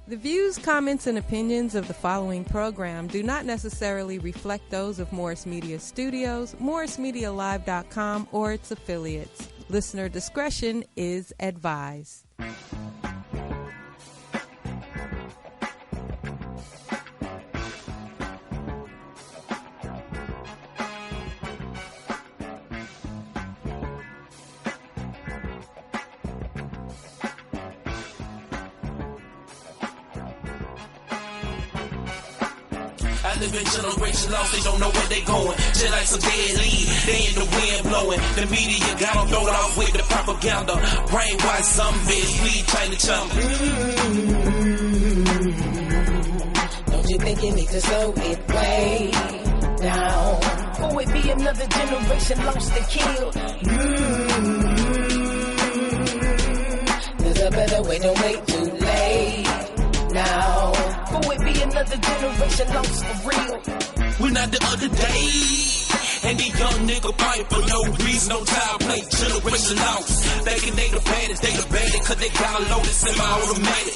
The views, comments, and opinions of the following program do not necessarily reflect those of Morris Media Studios, MorrisMediaLive.com, or its affiliates. Listener discretion is advised. Living generation lost, they don't know where they going. Shit like some dead lead, they in the wind blowing. The media got them thrown off with the propaganda. Brainwash some bitch, bleed China chum. Don't you think you need to slow it way down? Or it be another generation lost and killed? There's a better way, don't wait too late now. Or it be another generation lost for real. We not the other day. And the young nigga fight for no reason, no time play, generation lost. Thinking they the baddest, cause they got a loaded semi-automatic.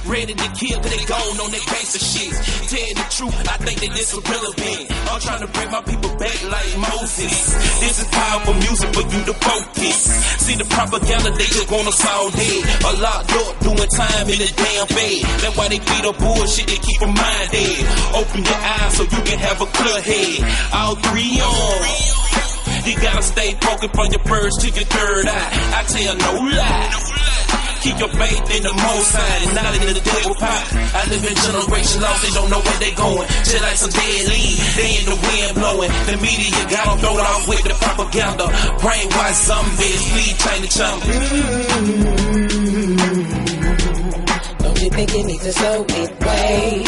Ready to kill, cause they gone on their base of shit. Telling the truth, I think that this is irrelevant. I'm trying to bring my people back like Moses. This is powerful music for you to focus. See the propaganda, they just want us all dead. A locked up, doing time in the damn bed. That's why they feed up bullshit, they keep a mind dead. Open your eyes so you can have a clear head. All three on. You gotta stay focused from your first to your third eye. I tell no lie. Keep your faith in the most high and not in the devil pie. I live in generation lost, they don't know where they going. Shit like some dead lead, they in the wind blowing. The media got them thrown off with the propaganda. Brainwash some bitch, bleed China chum. Don't you think you need to slow it way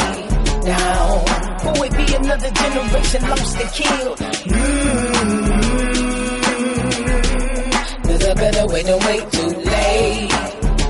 down? Or it be another generation lost and killed? There's a better way, don't wait too late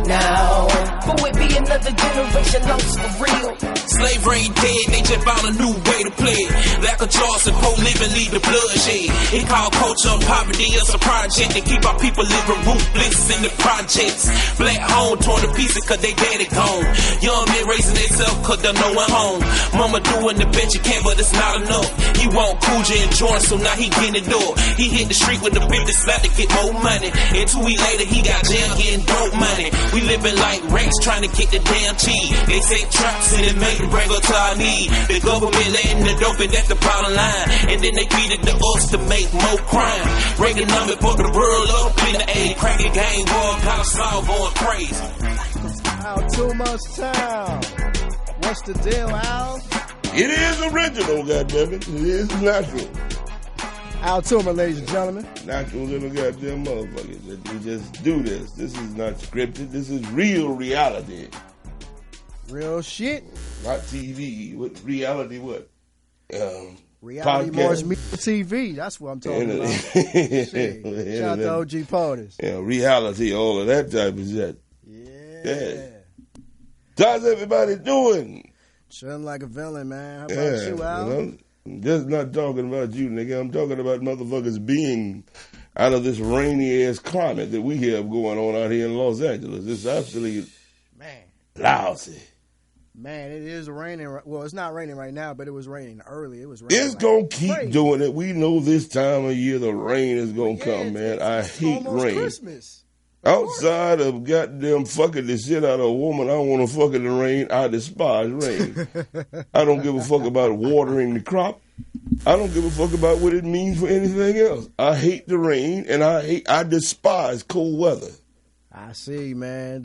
now. Or it be another generation lost for real. Slavery ain't dead, they just found a new way to play it. Lack of choice and poor living lead to bloodshed. It called culture of poverty, it's a project to keep our people living ruthless in the projects. Black home torn to pieces cause they daddy gone. Young men raising themselves cause they're no one home. Mama doing the best you can but it's not enough. He want Coogee and Jordan so now he getting it up. He hit the street with the 50 slap to get more money. And 2 weeks later he got jail getting dope money. We living like rats trying to get the damn cheese. They say traps and it make bring us to our need. The government letting the dope and that's the bottom line. And then they feed it to us to make more crime. Breaking numbers for the world up in the A. Cracking game war, kind of slow going crazy. Al, too much time. What's the deal, Al? It is original, goddammit. It is natural. Al Toomer, ladies and gentlemen. Natural little goddamn motherfuckers. Let me just do this. This is not scripted. This is real reality. Real shit. Not TV. What reality? What? Reality Morris Media TV. That's what I'm talking about. Shit. Shout out to OG POTUS. Yeah, reality, all of that type of shit. Yeah. How's everybody doing? Chilling like a villain, man. How about you, Al? I'm just not talking about you, nigga. I'm talking about motherfuckers being out of this rainy-ass climate that we have going on out here in Los Angeles. It's absolutely lousy. Man, it is raining. Well, it's not raining right now, but it was raining early. It was raining. It's going to keep doing it. We know this time of year the rain is going to come, man. I hate rain. Christmas. Outside of goddamn fucking the shit out of a woman, I want to fuck in the rain. I despise rain. I don't give a fuck about watering the crop. I don't give a fuck about what it means for anything else. I hate the rain, and I despise cold weather. I see, man.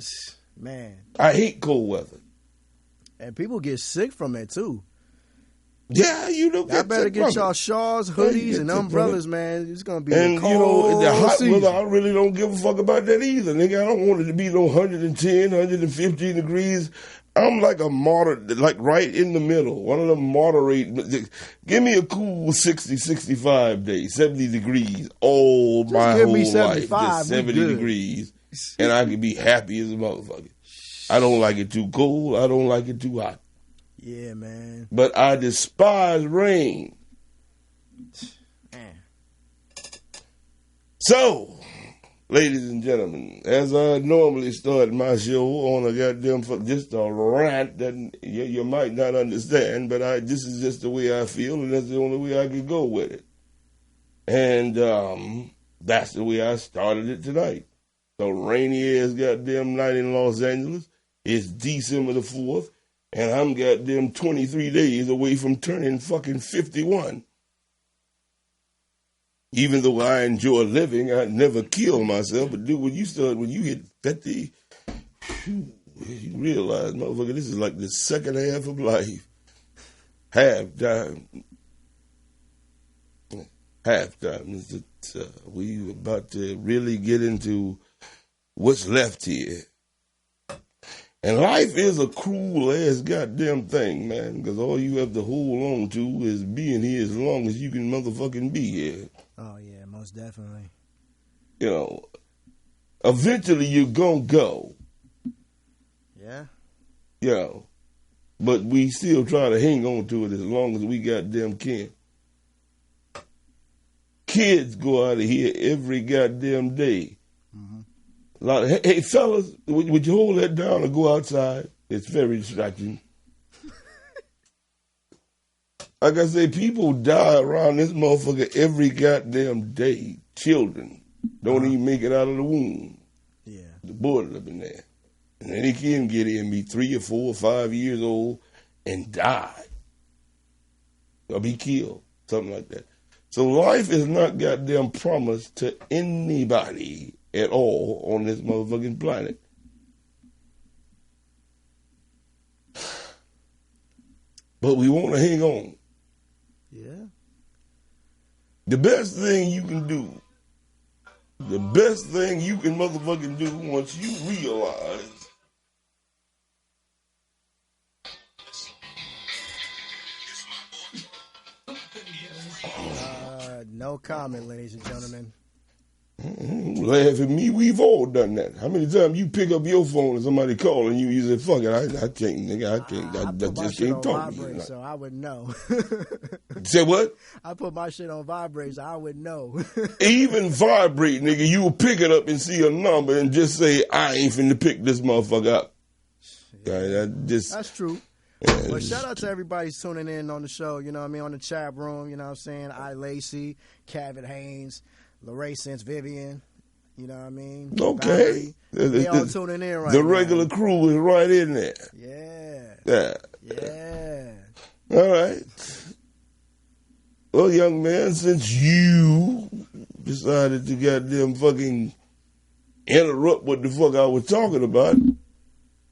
I hate cold weather. And people get sick from it, too. Yeah, you don't get I better get y'all shawls, hoodies, and umbrellas, man. It's going to be a cold the hot season. weather, I really don't give a fuck about that either, nigga. I don't want it to be no 110, 115 degrees. I'm like a moderate, like right in the middle. One of them moderate. Give me a cool 60, 65 days, 70 degrees all just my whole life. Just 70 degrees, and I can be happy as a motherfucker. I don't like it too cold. I don't like it too hot. Yeah, man. But I despise rain. Man. So, ladies and gentlemen, as I normally start my show on a goddamn just a rant that you might not understand, but this is just the way I feel, and that's the only way I can go with it. And that's the way I started it tonight. So rainy ass goddamn night in Los Angeles. It's December the 4th, and I'm goddamn 23 days away from turning fucking 51. Even though I enjoy living, I never kill myself. But dude, when you hit 50, you realize, motherfucker, this is like the second half of life. Halftime. We about to really get into what's left here. And life is a cruel-ass goddamn thing, man, because all you have to hold on to is being here as long as you can motherfucking be here. Oh, yeah, most definitely. You know, eventually you're going to go. Yeah. You know, but we still try to hang on to it as long as we goddamn can. Kids go out of here every goddamn day. Mm-hmm. Hey, fellas, would you hold that down and go outside? It's very distracting. Like I say, people die around this motherfucker every goddamn day. Children don't even make it out of the womb. Yeah. The board up in there. And then they can get in, be 3 or 4 or 5 years old and die. Or be killed. Something like that. So life is not goddamn promised to anybody at all on this motherfucking planet. But we want to hang on. Yeah. The best thing you can do, the best thing you can motherfucking do once you realize no comment, ladies and gentlemen. Laugh at me, we've all done that. How many times you pick up your phone and somebody calling you, you say, fuck it, I can't, nigga, I can't, I just can't talk to you. So I would know. Say what? I put my shit on vibrate, so I would know. Even vibrate, nigga, you will pick it up and see a number and just say, I ain't finna pick this motherfucker up. Yeah. That's true. Well, shout out to everybody tuning in on the show, you know what I mean, on the chat room, you know what I'm saying, I Lacey, Kevin Haynes, Laracence, Vivian, you know what I mean? Okay. They all tuning in right now. The now. regular crew is right in there. Yeah. Yeah. All right. Well, young man, since you decided to goddamn fucking interrupt what the fuck I was talking about,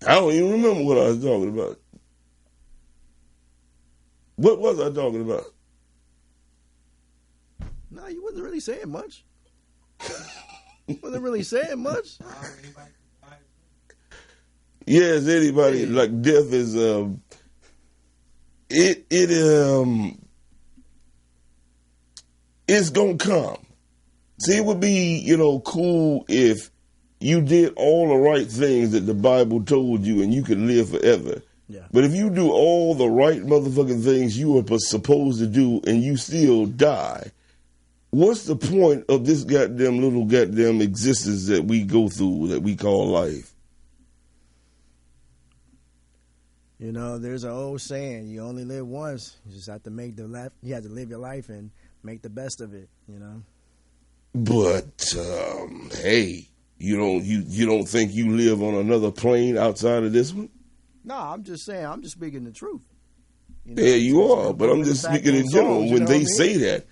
I don't even remember what I was talking about. What was I talking about? No, you wasn't really saying much. Wasn't really saying much. Yes, anybody like death is it's gonna come. See, it would be, cool if you did all the right things that the Bible told you and you could live forever. Yeah. But if you do all the right motherfucking things you were supposed to do and you still die, what's the point of this goddamn little goddamn existence that we go through that we call life? There's an old saying, you only live once. You just have to you have to live your life and make the best of it, But hey, you don't think you live on another plane outside of this one? No, I'm just saying, I'm just speaking the truth. Yeah, you are, but I'm just speaking in general. When they say that,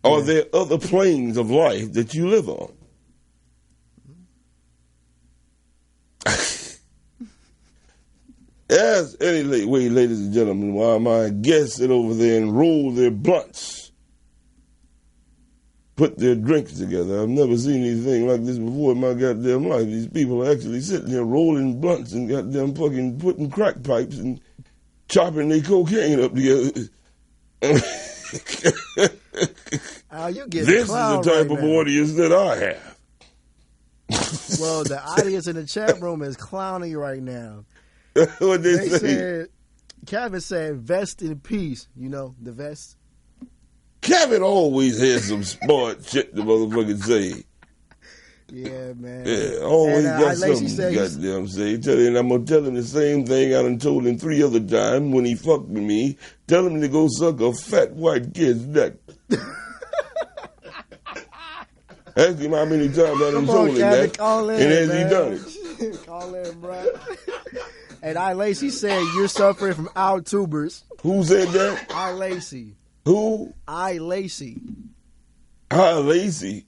are there other planes of life that you live on? As anyway, ladies and gentlemen, while my guests sit over there and roll their blunts, put their drinks together. I've never seen anything like this before in my goddamn life. These people are actually sitting there rolling blunts and goddamn fucking putting crack pipes and chopping their cocaine up together. You get this is the type of audience that I have. Well, the audience in the chat room is clowning right now. What they say? Kevin said, "Vest in peace." The vest. Kevin always has some smart shit to motherfucking say. Yeah, man. Yeah, always got something said goddamn say. And I'm going to tell him the same thing I done told him 3 other times when he fucked with me. Tell him to go suck a fat white kid's neck. Ask him how many times I done told him that. And has he done it? Call in, bro. And I Lacey said you're suffering from our tubers. Who said that? I Lacey. Who? I Lacey. I Lacey.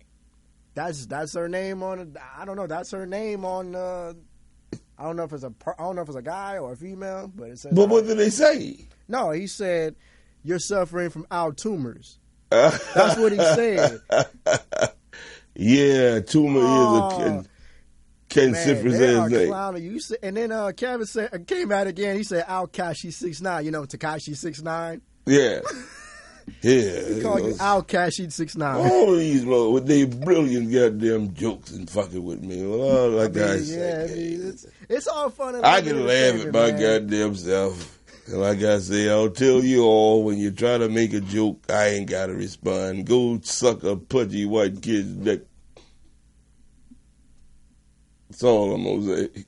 That's her name on. I don't know. That's her name on. I don't know if it's a guy or a female, but it says. But what did they say? No, he said you're suffering from our tumors. That's what he said. Yeah, Toomer is a cancerous ass name. You said, and then Kevin came out again. He said Al-Kashi 6ix9ine. You know Tekashi 6ix9ine. Yeah. Yeah. He called you Al-Kashi 6ix9ine. All these with their brilliant goddamn jokes and fucking with me. Well, like I said, it's all fun. And I can laugh at my goddamn self. And like I say, I'll tell you all, when you try to make a joke, I ain't got to respond. Go suck a pudgy white kid's neck. That's all I'm going to say.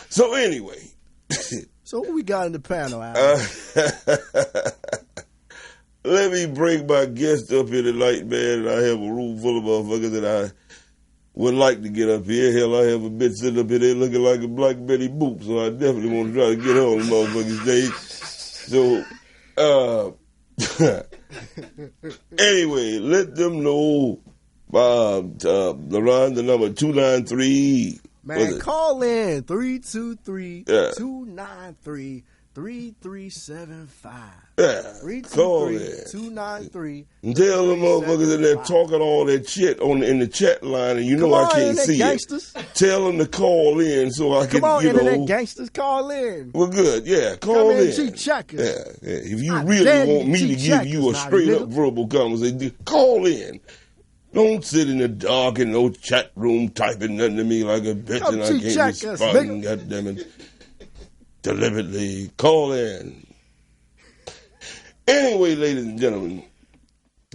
So anyway. So what we got in the panel, Al? Let me bring my guest up here tonight, man. And I have a room full of motherfuckers that I would like to get up here. Hell, I haven't been sitting up here there looking like a Black Betty Boop, so I definitely want to try to get on the motherfucking stage. So, anyway, let them know, Laron, the number 293. Man, call in 323-293-3375. Yeah, call in 293. And tell them motherfuckers that they're talking all that shit in the chat line, and you know I can't see gangsters. it. Tell them to call in so I can, Come on, internet gangsters, call in. Well, good, yeah, call in. Checkers. Yeah. If you really want me to give you a straight up verbal conversation, call in. Don't sit in the dark in no chat room typing nothing to me like a bitch and I can't respond. Goddammit. Deliberately call in. Anyway, ladies and gentlemen,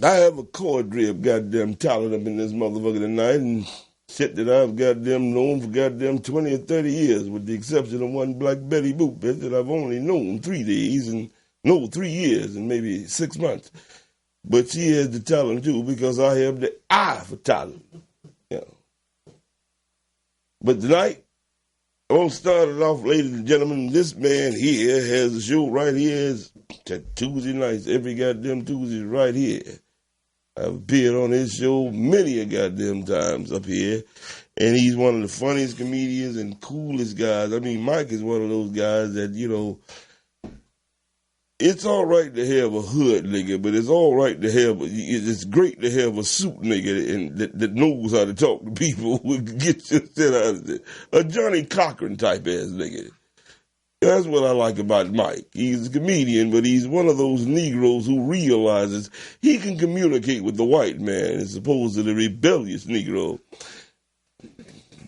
I have a chord drip goddamn talent up in this motherfucker tonight, and shit that I've goddamn known for goddamn 20 or 30 years, with the exception of one Black Betty Boop bitch that I've only known 3 years and maybe 6 months. But she has the talent too, because I have the eye for talent. Yeah. But tonight, I'm going to start it off, ladies and gentlemen. This man here has a show right here. It's Tuesday nights, every goddamn Tuesday right here. I've appeared on his show many a goddamn times up here. And he's one of the funniest comedians and coolest guys. I mean, Mike is one of those guys that, you know, it's all right to have a hood nigga, but it's all right to have, it's great to have a suit nigga and that knows how to talk to people who can get your shit out of it. A Johnny Cochran type ass nigga. That's what I like about Mike. He's a comedian, but he's one of those Negroes who realizes he can communicate with the white man as opposed to the rebellious Negro.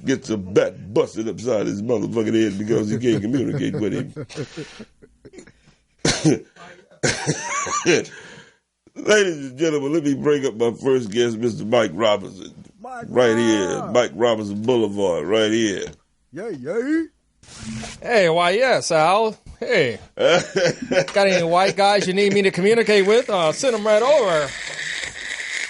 Gets a bat busted upside his motherfucking head because he can't communicate with him. Ladies and gentlemen, let me bring up my first guest, Mr. Mike Robertson. Here, Mike Robertson Boulevard, right here. Yeah. Hey, why, yes, Al. Hey. Got any white guys you need me to communicate with? Send them right over.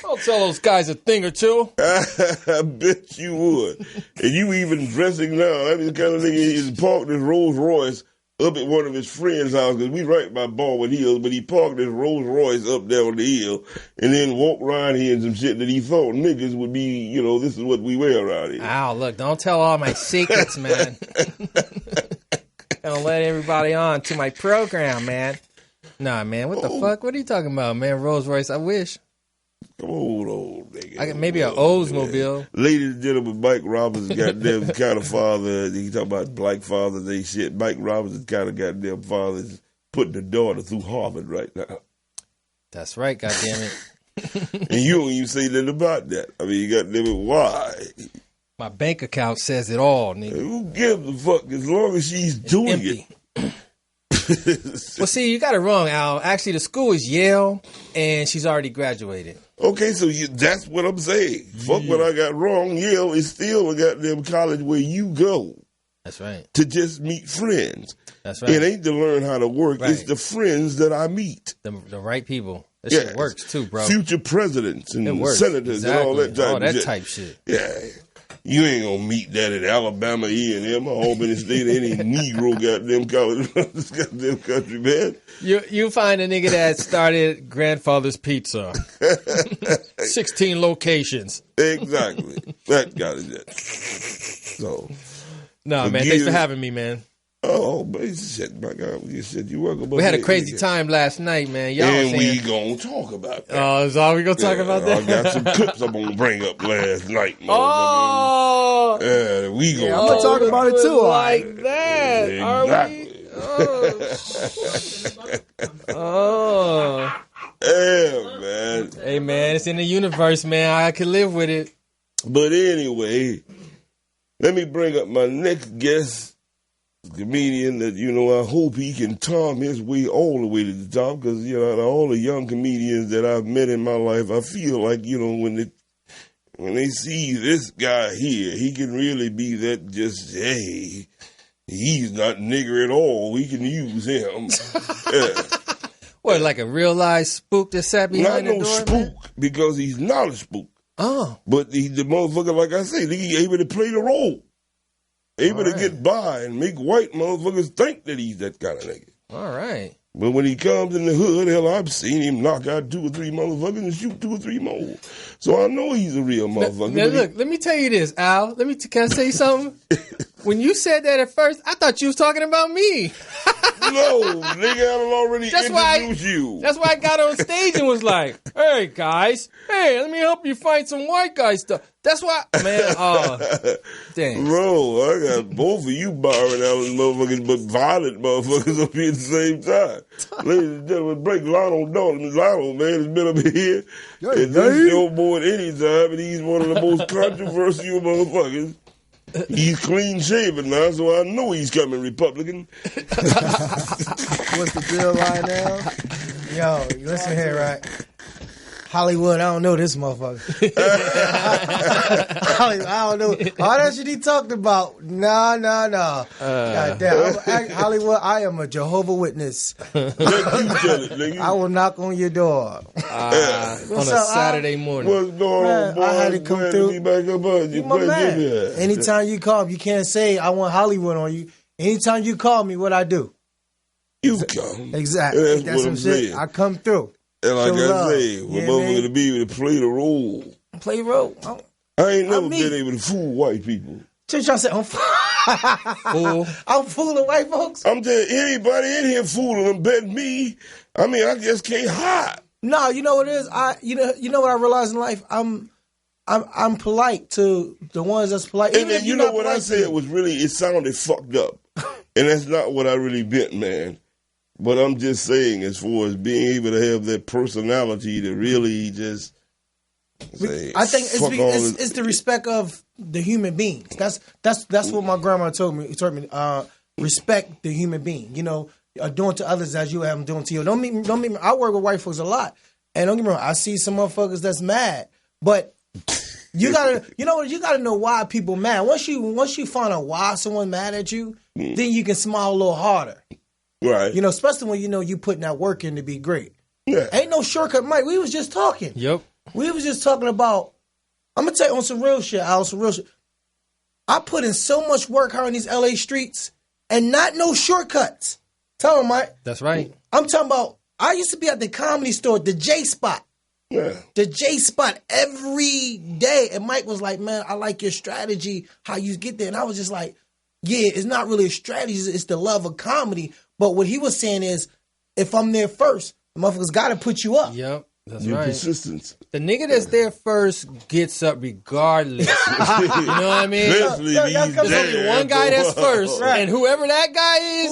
I'll tell those guys a thing or two. I bet you would. And you even dressing now. I mean, the kind of nigga he's parked his Rolls Royce up at one of his friends' house, because we right by Baldwin Hills, but he parked his Rolls Royce up there on the hill and then walked around here and some shit that he thought niggas would be, you know, this is what we wear around here. Ow, look, don't tell all my secrets, man. Gonna let everybody on to my program, man. Nah, man, what the fuck? What are you talking about, man? Rolls Royce, I wish. Come on, nigga. I got maybe an Oldsmobile. Ladies and gentlemen, Mike Robertson, goddamn kind of father. You talk about black fathers, they shit. Mike Robertson kind of goddamn father is putting the daughter through Harvard right now. That's right, goddamn it. And you don't even say nothing about that. I mean, you goddamn it, why? My bank account says it all, nigga. Who gives a fuck as long as she's doing it? Well, see, you got it wrong, Al. Actually, the school is Yale, and she's already graduated. Okay, so that's what I'm saying. Fuck what I got wrong. Yale is still a goddamn college where you go. That's right. To just meet friends. That's right. It ain't to learn how to work. Right. It's the friends that I meet. The right people. That shit works too, bro. Future presidents and senators and all that type shit. Yeah. You ain't gonna meet that at Alabama E&M, Albany State, any Negro goddamn college around this goddamn country, man. You find a nigga that started Grandfather's Pizza. 16 locations. Exactly. That got it. So. No, man, thanks for having me, man. Oh, but shit, my God, you said you welcome. We had a crazy time last night, man. Y'all and we gonna talk about that. Oh, is all we gonna talk about that? I got some clips I'm gonna bring up last night. Oh, yeah, we gonna I'm gonna talk about it too. Like that, exactly. Oh, yeah, man. Hey, man, it's in the universe, man. I can live with it. But anyway, let me bring up my next guest. Comedian that, I hope he can tom his way all the way to the top, because, all the young comedians that I've met in my life, I feel like, when they see this guy here, he can really be that just, hey, he's not nigger at all. We can use him. Yeah. What, like a real life spook that sat behind the door? Not no spook, because he's not a spook. Oh. But the motherfucker, like I say, he able to play the role. Able to get by and make white motherfuckers think that he's that kind of nigga. All right. But when he comes in the hood, hell, I've seen him knock out 2 or 3 motherfuckers and shoot 2 or 3 more. So I know he's a real motherfucker. Now look, let me tell you this, Al. Can I say something? When you said that at first, I thought you was talking about me. No, nigga, I already introduced you. That's why I got on stage and was like, hey, guys, let me help you find some white guy stuff. That's why, man, dang. Bro, I got both of you borrowing out of motherfuckers, but violent motherfuckers up here at the same time. Ladies and gentlemen, break Lionell Dalton. Lionell, man, has been up here. And this show more than any time, and he's one of the most controversial motherfuckers. He's clean shaven now, so I know he's coming Republican. What's the deal, Lionell? Yo, listen here, right? Hollywood, I don't know this motherfucker. Hollywood, I don't know. All that shit he talked about. No. God damn. Hollywood, I am a Jehovah's Witness. I will knock on your door. On a Saturday morning. What's going on, boy? I had to come through. You my man. Anytime you call me, you can't say I want Hollywood on you. Anytime you call me, what I do? You come. Exactly. That's what I'm shit. saying. I come through. And like I say, we're motherfucker to be able to play the role. Play the role. I ain't never been able to fool white people. Just trying to say, I'm fooling white folks. I'm telling anybody in here fooling them, bet me. I mean, I just can't hide. No, you know what it is? You know what I realized in life? I'm polite to the ones that's polite. And then you know what I said was really, it sounded fucked up. And that's not what I really meant, man. But I'm just saying, as far as being able to have that personality to really just say, I think it's the respect of the human beings. That's what my grandma told me. Respect the human being. Doing to others as you have them doing to you. Don't mean. I work with white folks a lot, and don't get me wrong. I see some motherfuckers that's mad, but you gotta know why people mad. Once you find out why someone mad at you, then you can smile a little harder. Right. Especially when you putting that work in to be great. Yeah. Ain't no shortcut, Mike. We was just talking. Yep. We was just talking about, I'm going to tell you on some real shit, Al, some real shit. I put in so much work out in these LA streets and not no shortcuts. Tell him, Mike. That's right. I'm talking about, I used to be at the Comedy Store, the J Spot. Yeah. The J Spot every day. And Mike was like, man, I like your strategy, how you get there. And I was just like, yeah, it's not really a strategy. It's the love of comedy. But what he was saying is, if I'm there first, the motherfuckers got to put you up. Yep, that's your right. Persistence. The nigga that's there first gets up regardless. You know what I mean? There's only one guy that's first, right. And whoever that guy is,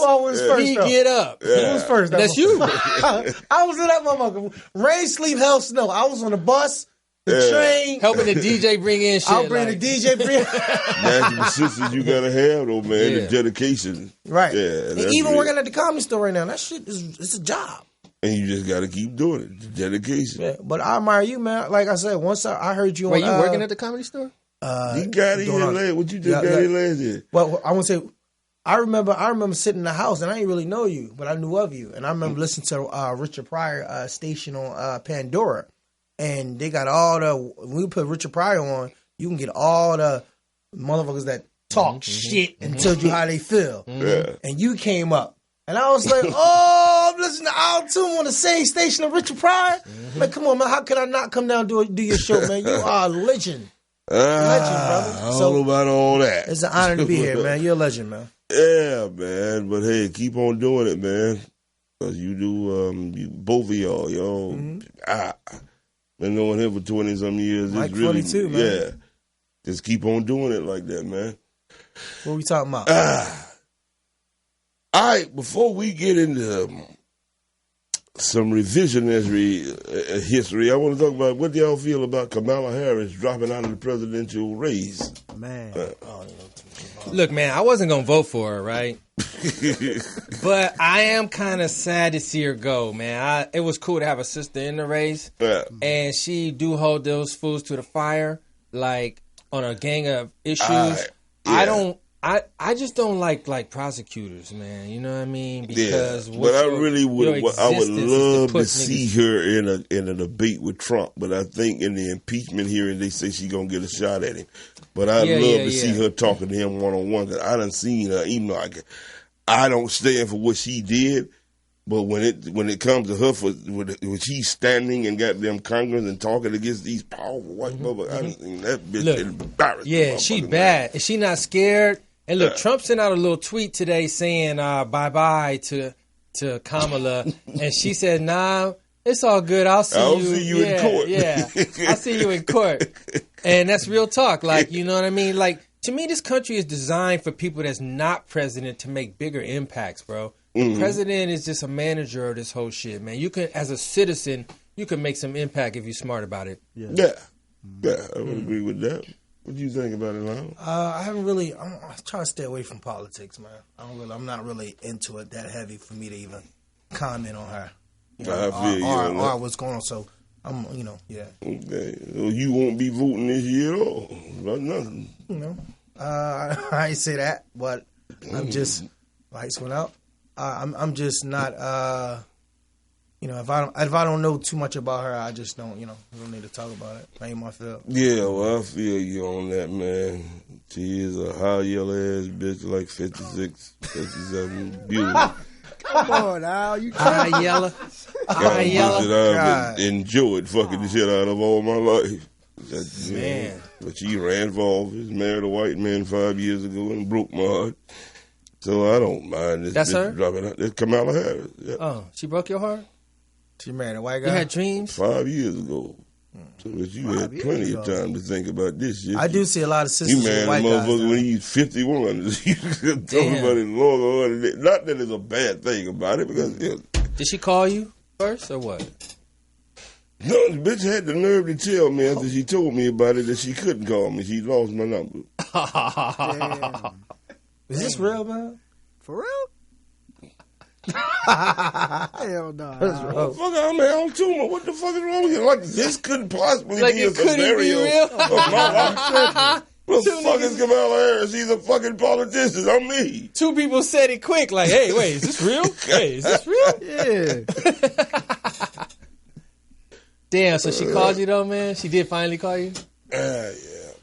he get up. Who was first? That's you. I was in that motherfucker. Rain, sleep, hell, snow. I was on the bus. the train. Helping the DJ bring in shit. I'll bring the DJ. That's the assistance you gotta have, though, man. The dedication. Right. Yeah. And even working at the Comedy Store right now, that shit it's a job. And you just gotta keep doing it. The dedication. Yeah. But I admire you, man. Like I said, once I heard you Wait, on... you working at the Comedy Store? You got it here last. What you just got here last year? Well, I want to say... I remember sitting in the house, and I didn't really know you, but I knew of you. And I remember listening to Richard Pryor station on Pandora. And they got all the... When we put Richard Pryor on, you can get all the motherfuckers that talk shit and tell you how they feel. Yeah. And you came up. And I was like, oh, I'm listening to Al Toomer on the same station of Richard Pryor. Like, come on, man. How could I not come down and do your show, man? You are a legend. Legend, brother. I don't know about all that. It's an honor to be here, man. You're a legend, man. Yeah, man. But hey, keep on doing it, man. Cause you do, both of y'all. Been knowing him for 20-some years. Mike it's really, 22, man. Yeah. Just keep on doing it like that, man. What are we talking about? All right, before we get into some revisionist history, I want to talk about what do y'all feel about Kamala Harris dropping out of the presidential race? Man. Look, man, I wasn't going to vote for her, right? But I am kind of sad to see her go, man. It was cool to have a sister in the race. Yeah. And she do hold those fools to the fire, like, on a gang of issues. I just don't like prosecutors, man. You know what I mean? Because but I really would love to see her in a debate with Trump. But I think in the impeachment hearing, they say she's gonna get a shot at him. But I'd love to see her talking to him one-on-one. Because I done seen her, even though I don't stand for what she did. But when it comes to her, when she's standing in goddamn Congress and talking against these powerful white motherfuckers, I done seen that bitch embarrassed. Yeah, she bad. Is she not scared? And look, Trump sent out a little tweet today saying bye-bye to Kamala. And she said, nah, it's all good. I'll see you in court. Yeah, I'll see you in court. And that's real talk. Like, you know what I mean? Like, to me, this country is designed for people that's not president to make bigger impacts, bro. The president is just a manager of this whole shit, man. You can, as a citizen, you can make some impact if you're smart about it. Yeah, I would agree with that. What do you think about it, Lionel? I haven't really. I'm trying to stay away from politics, man. I'm not really into it that heavy for me to even comment on her. You know, or what's going on. So I'm, yeah. Okay, so you won't be voting this year at all? About nothing. I ain't say that, but I'm just lights went out. I'm just not. If I don't know too much about her, I just don't. Don't need to talk about it. Ain't my field. Yeah, well, I feel you on that, man. She is a high yellow ass bitch, like 56, 57, beautiful. Come on, Al, you high yellow. High yellow. I've enjoyed fucking the shit out of all my life. Man. But she ran for office, married a white man 5 years ago, and broke my heart. So I don't mind this. That's bitch her? dropping out. That's Kamala Harris. Yeah. Oh, she broke your heart? She married a white guy? You had dreams? 5 years ago. So that you had plenty of time to think about this shit. I do see a lot of sisters with white guys. You married a motherfucker when he's 51. You talking about it longer. Not that it's a bad thing about it. Because did she call you first or what? No, the bitch had the nerve to tell me after she told me about it that she couldn't call me. She lost my number. Damn. Is this real, man? For real? Hell no. Fuck, I'm Al Toomer. What the fuck is wrong with you? Like, this couldn't possibly like be a scenario of my life. What the fuck is Kamala Harris? She's a fucking politician. I'm me. Two people said it quick. Like, hey, wait, is this real? Hey, is this real? Yeah. Damn, so she called you though, man? She did finally call you? Yeah,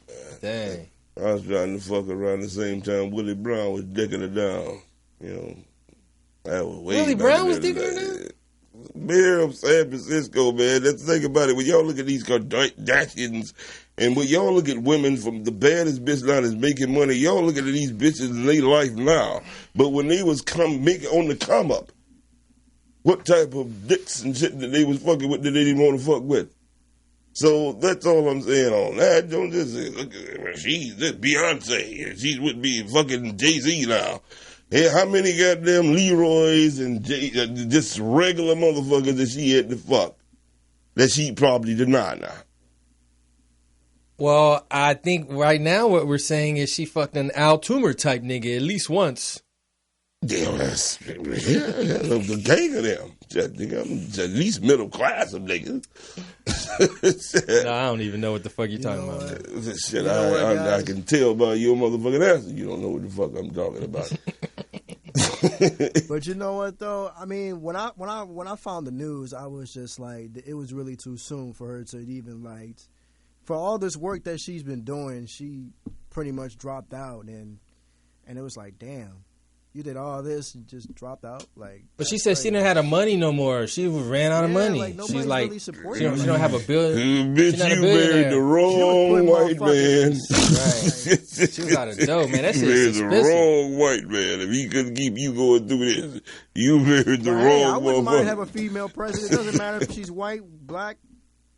man. Dang. I was trying to fuck around the same time Willie Brown was dicking her down. That was way Willie Brown was dicking her down? Mayor of San Francisco, man. Let's think about it. When y'all look at these Kardashians, and when y'all look at women from the baddest bitch line that's making money, y'all look at these bitches in their life now. But when they was on the come up, what type of dicks and shit that they was fucking with that they didn't want to fuck with? So that's all I'm saying on that. Don't just say, look at her. She's just Beyonce. She's with me fucking Jay-Z now. Hey, how many goddamn Leroys and just regular motherfuckers that she had to fuck that she probably denied now? Well, I think right now what we're saying is she fucked an Al Toomer type nigga at least once. Damn, that's the gang of them. I'm at least middle class of niggas. No, I don't even know what the fuck you're talking about. Man. Shit, I can tell by your motherfucking answer. You don't know what the fuck I'm talking about. But you know what though? I mean, when I found the news, I was just like, it was really too soon for her to even like, for all this work that she's been doing, she pretty much dropped out, and it was like, damn. You did all this and just dropped out, like. But she said she didn't have the money no more. She ran out of money. Like, she's like, really she don't have a bill. Bitch, you married the wrong white man. Right. She was out of dough, man. That shit is expensive. The wrong white man. If he couldn't keep you going through this, you married the wrong I wouldn't motherfucker. mind have a female president. It doesn't matter if she's white, black,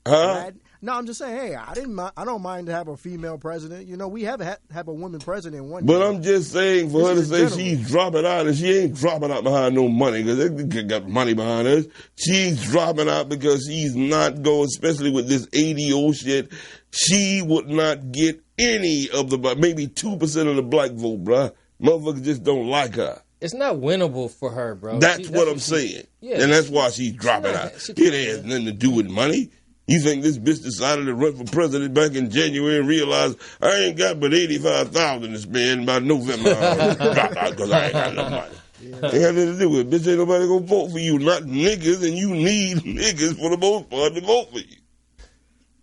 huh? No, I'm just saying. Hey, I don't mind to have a female president. You know, we have a woman president one. But day. I'm just saying, for her to say she's dropping out, and she ain't dropping out behind no money because they got money behind her. She's dropping out because she's not going, especially with this ADO shit. She would not get any of the, maybe 2% of the black vote, bruh. Motherfuckers just don't like her. It's not winnable for her, bro. That's what I'm saying. Yeah, and that's why she's dropping out. It has nothing to do with money. You think this bitch decided to run for president back in January and realized I ain't got but $85,000 to spend by November? I'll drop out because I ain't got no money. Yeah. Ain't got nothing to do with it. Bitch, ain't nobody gonna vote for you. Not niggas, and you need niggas for the most part to vote for you.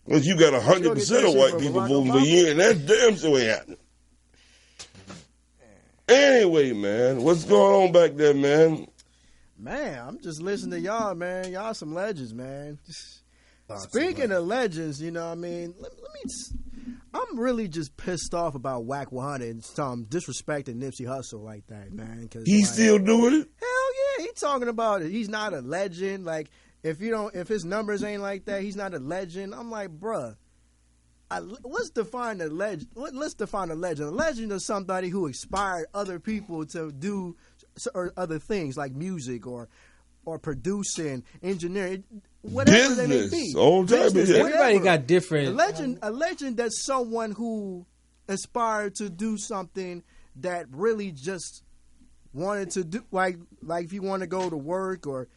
Because you got 100% of white people voting for you, and that damn sure ain't happening. Anyway, man, what's going on back there, man? Man, I'm just listening to y'all, man. Y'all some legends, man. Speaking of legends, you know what I mean? I'm really just pissed off about Whack 100 and disrespecting Nipsey Hussle like that, man. He's still doing it? Hell yeah, he's talking about it. He's not a legend. Like, if his numbers ain't like that, he's not a legend. I'm like, bruh, let's define a legend. Let's define a legend. A legend is somebody who inspired other people to do other things like music or producing, engineering, whatever they may be. Everybody got different. A legend that's someone who aspired to do something that really just wanted to do, like if you want to go to work or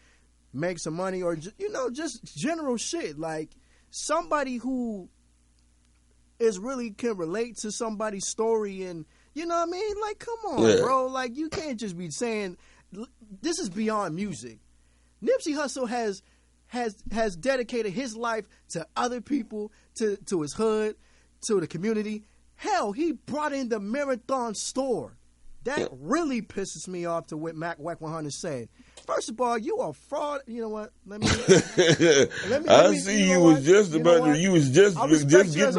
make some money or just general shit. Like somebody who is really can relate to somebody's story, and you know what I mean. Like, come on, bro. Like, you can't just be saying this is beyond music. Nipsey Hussle has dedicated his life to other people, to his hood, to the community. Hell, he brought in the Marathon store. That really pisses me off to what Whack 100 said. First of all, you are fraud. You know what? Let me I see you was just getting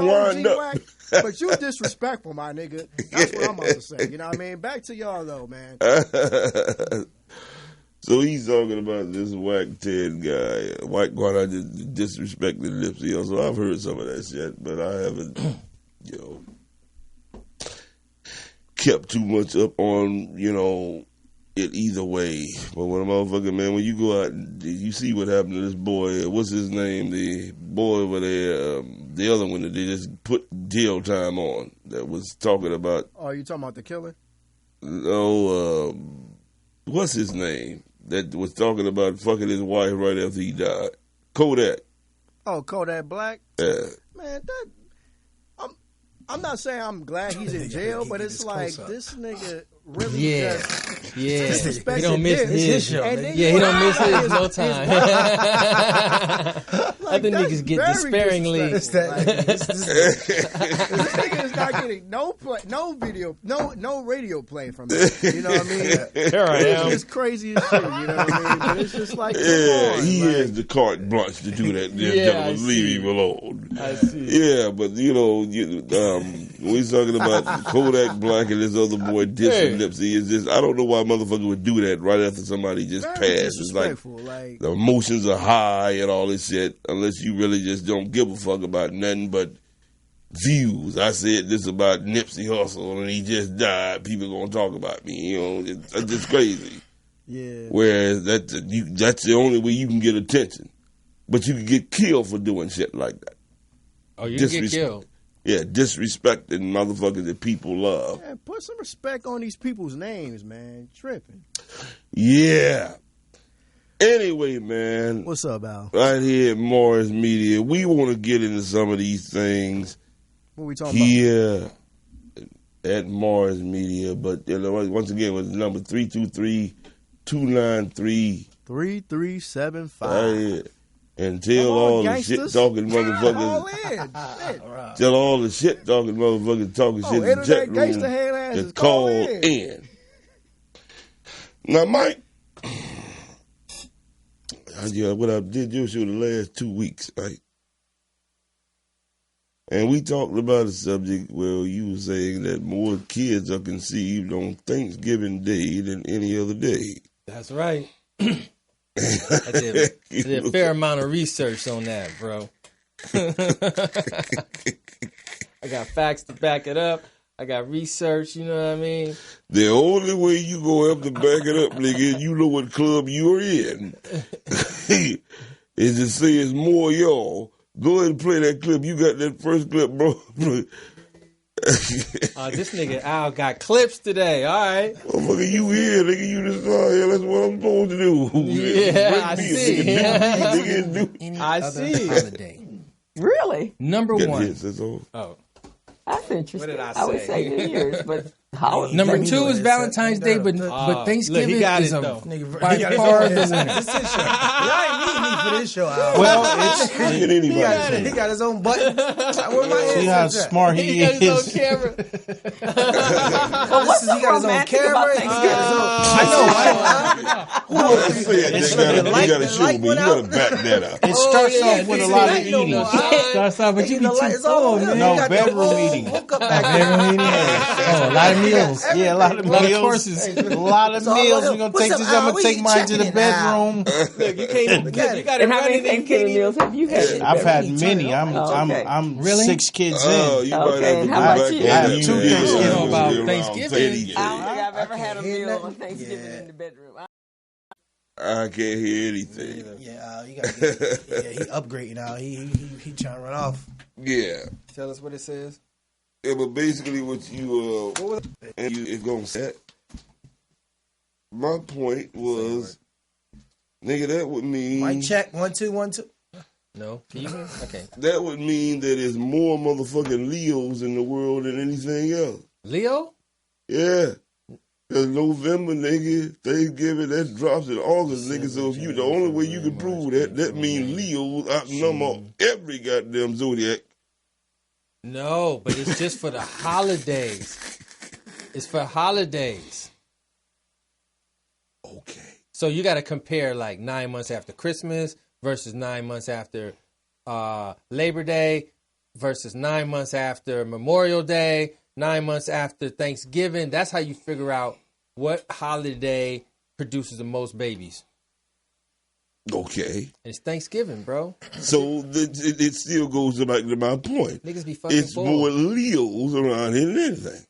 wound up. But you disrespectful, my nigga. That's what I'm about to say. You know what I mean? Back to y'all though, man. So he's talking about this Whack 10 guy. Whack 100 disrespecting Nipsey Hussle. I've heard some of that shit, but I haven't, kept too much up on, it either way. But when a motherfucker, man, when you go out, you see what happened to this boy. What's his name? The boy over there, the other one that they just put jail time on that was talking about. Oh, you talking about the killer? No, what's his name? That was talking about fucking his wife right after he died. Kodak. Oh, Kodak Black? Yeah. Man, I'm not saying I'm glad he's in jail, but it's like this nigga really just disrespected he don't miss his show. He don't miss his no time. Other niggas get despairingly. This nigga is not getting no play, no video, no radio play from it. You know what I mean? Here I am. It's crazy as shit. You know what I mean? But it's just like, he has the carte blanche to do that. Gentlemen, leave him alone. I see. Yeah, but we talking about Kodak Black and this other boy dissing Nipsey. It's just, I don't know why motherfucker would do that right after somebody just passed. It's like the emotions are high and all this shit, unless you really just don't give a fuck about nothing but views. I said this about Nipsey Hussle and he just died. People gonna talk about me. It's just crazy. Yeah. Whereas that's the only way you can get attention. But you can get killed for doing shit like that. Oh, you can get killed. disrespecting motherfuckers that people love. Yeah, put some respect on these people's names, man. Tripping. Yeah. Anyway, man. What's up, Al? Right here at Morris Media, we want to get into some of these things. What are we talking about? Here at Morris Media, but once again, with the number 323-293-3375. And tell all the shit talking motherfuckers. Tell all the shit talking motherfuckers talking shit in the chat room to call in. Now, Mike, what I did your show the last 2 weeks, right? And we talked about a subject where you were saying that more kids are conceived on Thanksgiving Day than any other day. That's right. I did a fair amount of research on that, bro. I got facts to back it up. I got research, you know what I mean? The only way you gonna have to back it up, nigga, you know what club you're in, is to say it's more y'all. Go ahead and play that clip. You got that first clip, bro. This nigga Al got clips today. All right. Motherfucker, you here, nigga. You just here. That's what I'm supposed to do. Yeah, I see. I see. Holiday. Really? Number one. Oh. That's interesting. What did I I would say? say New Year's, but holiday. Number two is Valentine's Day, but Thanksgiving is by far the winner. Y'all ain't need me for this show, Al. Well, he got his own button. See how smart he is. He got his own camera. Well, what's so he got his own romantic camera. about He got his own. Who else said that? You gotta show me. You gotta back that up. It starts off with a lot of eating. Starts off with you be too full, man. No, bedroom eating. Bedroom eating. Oh, a lot of meals. Yeah, a lot of lot meals. of courses. A lot of meals. We're gonna take this. I'm gonna take mine to the bedroom. Look, you can't. You got it And how many running. Thanksgiving meals have you had? I've had many. I'm Really? 6 kids Oh, in. you might have to go How about back you? on I have that. 2 Yeah, Thanksgiving. yeah, About around Thanksgiving. 30 I don't days. think I've ever had a meal on Thanksgiving in the bedroom. I can't hear anything. Yeah, he upgrading now. He trying to run off. Yeah. Tell us what it says. Yeah, but basically what you and you is gonna set. My point was, nigga, that would mean Mic check 1 2 1 2. No. Can you hear? Okay. that would mean that there's more motherfucking Leos in the world than anything else. Leo? Yeah. Cause November, nigga, Thanksgiving, that drops in August, nigga. So if you, the only way you can prove that means Leos outnumber every goddamn zodiac. No, but it's just for the holidays. It's for holidays. Okay. So you got to compare like 9 months after Christmas versus 9 months after Labor Day versus 9 months after Memorial Day, 9 months after Thanksgiving. That's how you figure out what holiday produces the most babies. Okay. It's Thanksgiving, bro. So it still goes back to my point. Niggas be fucking It's full. more Leos around here than anything.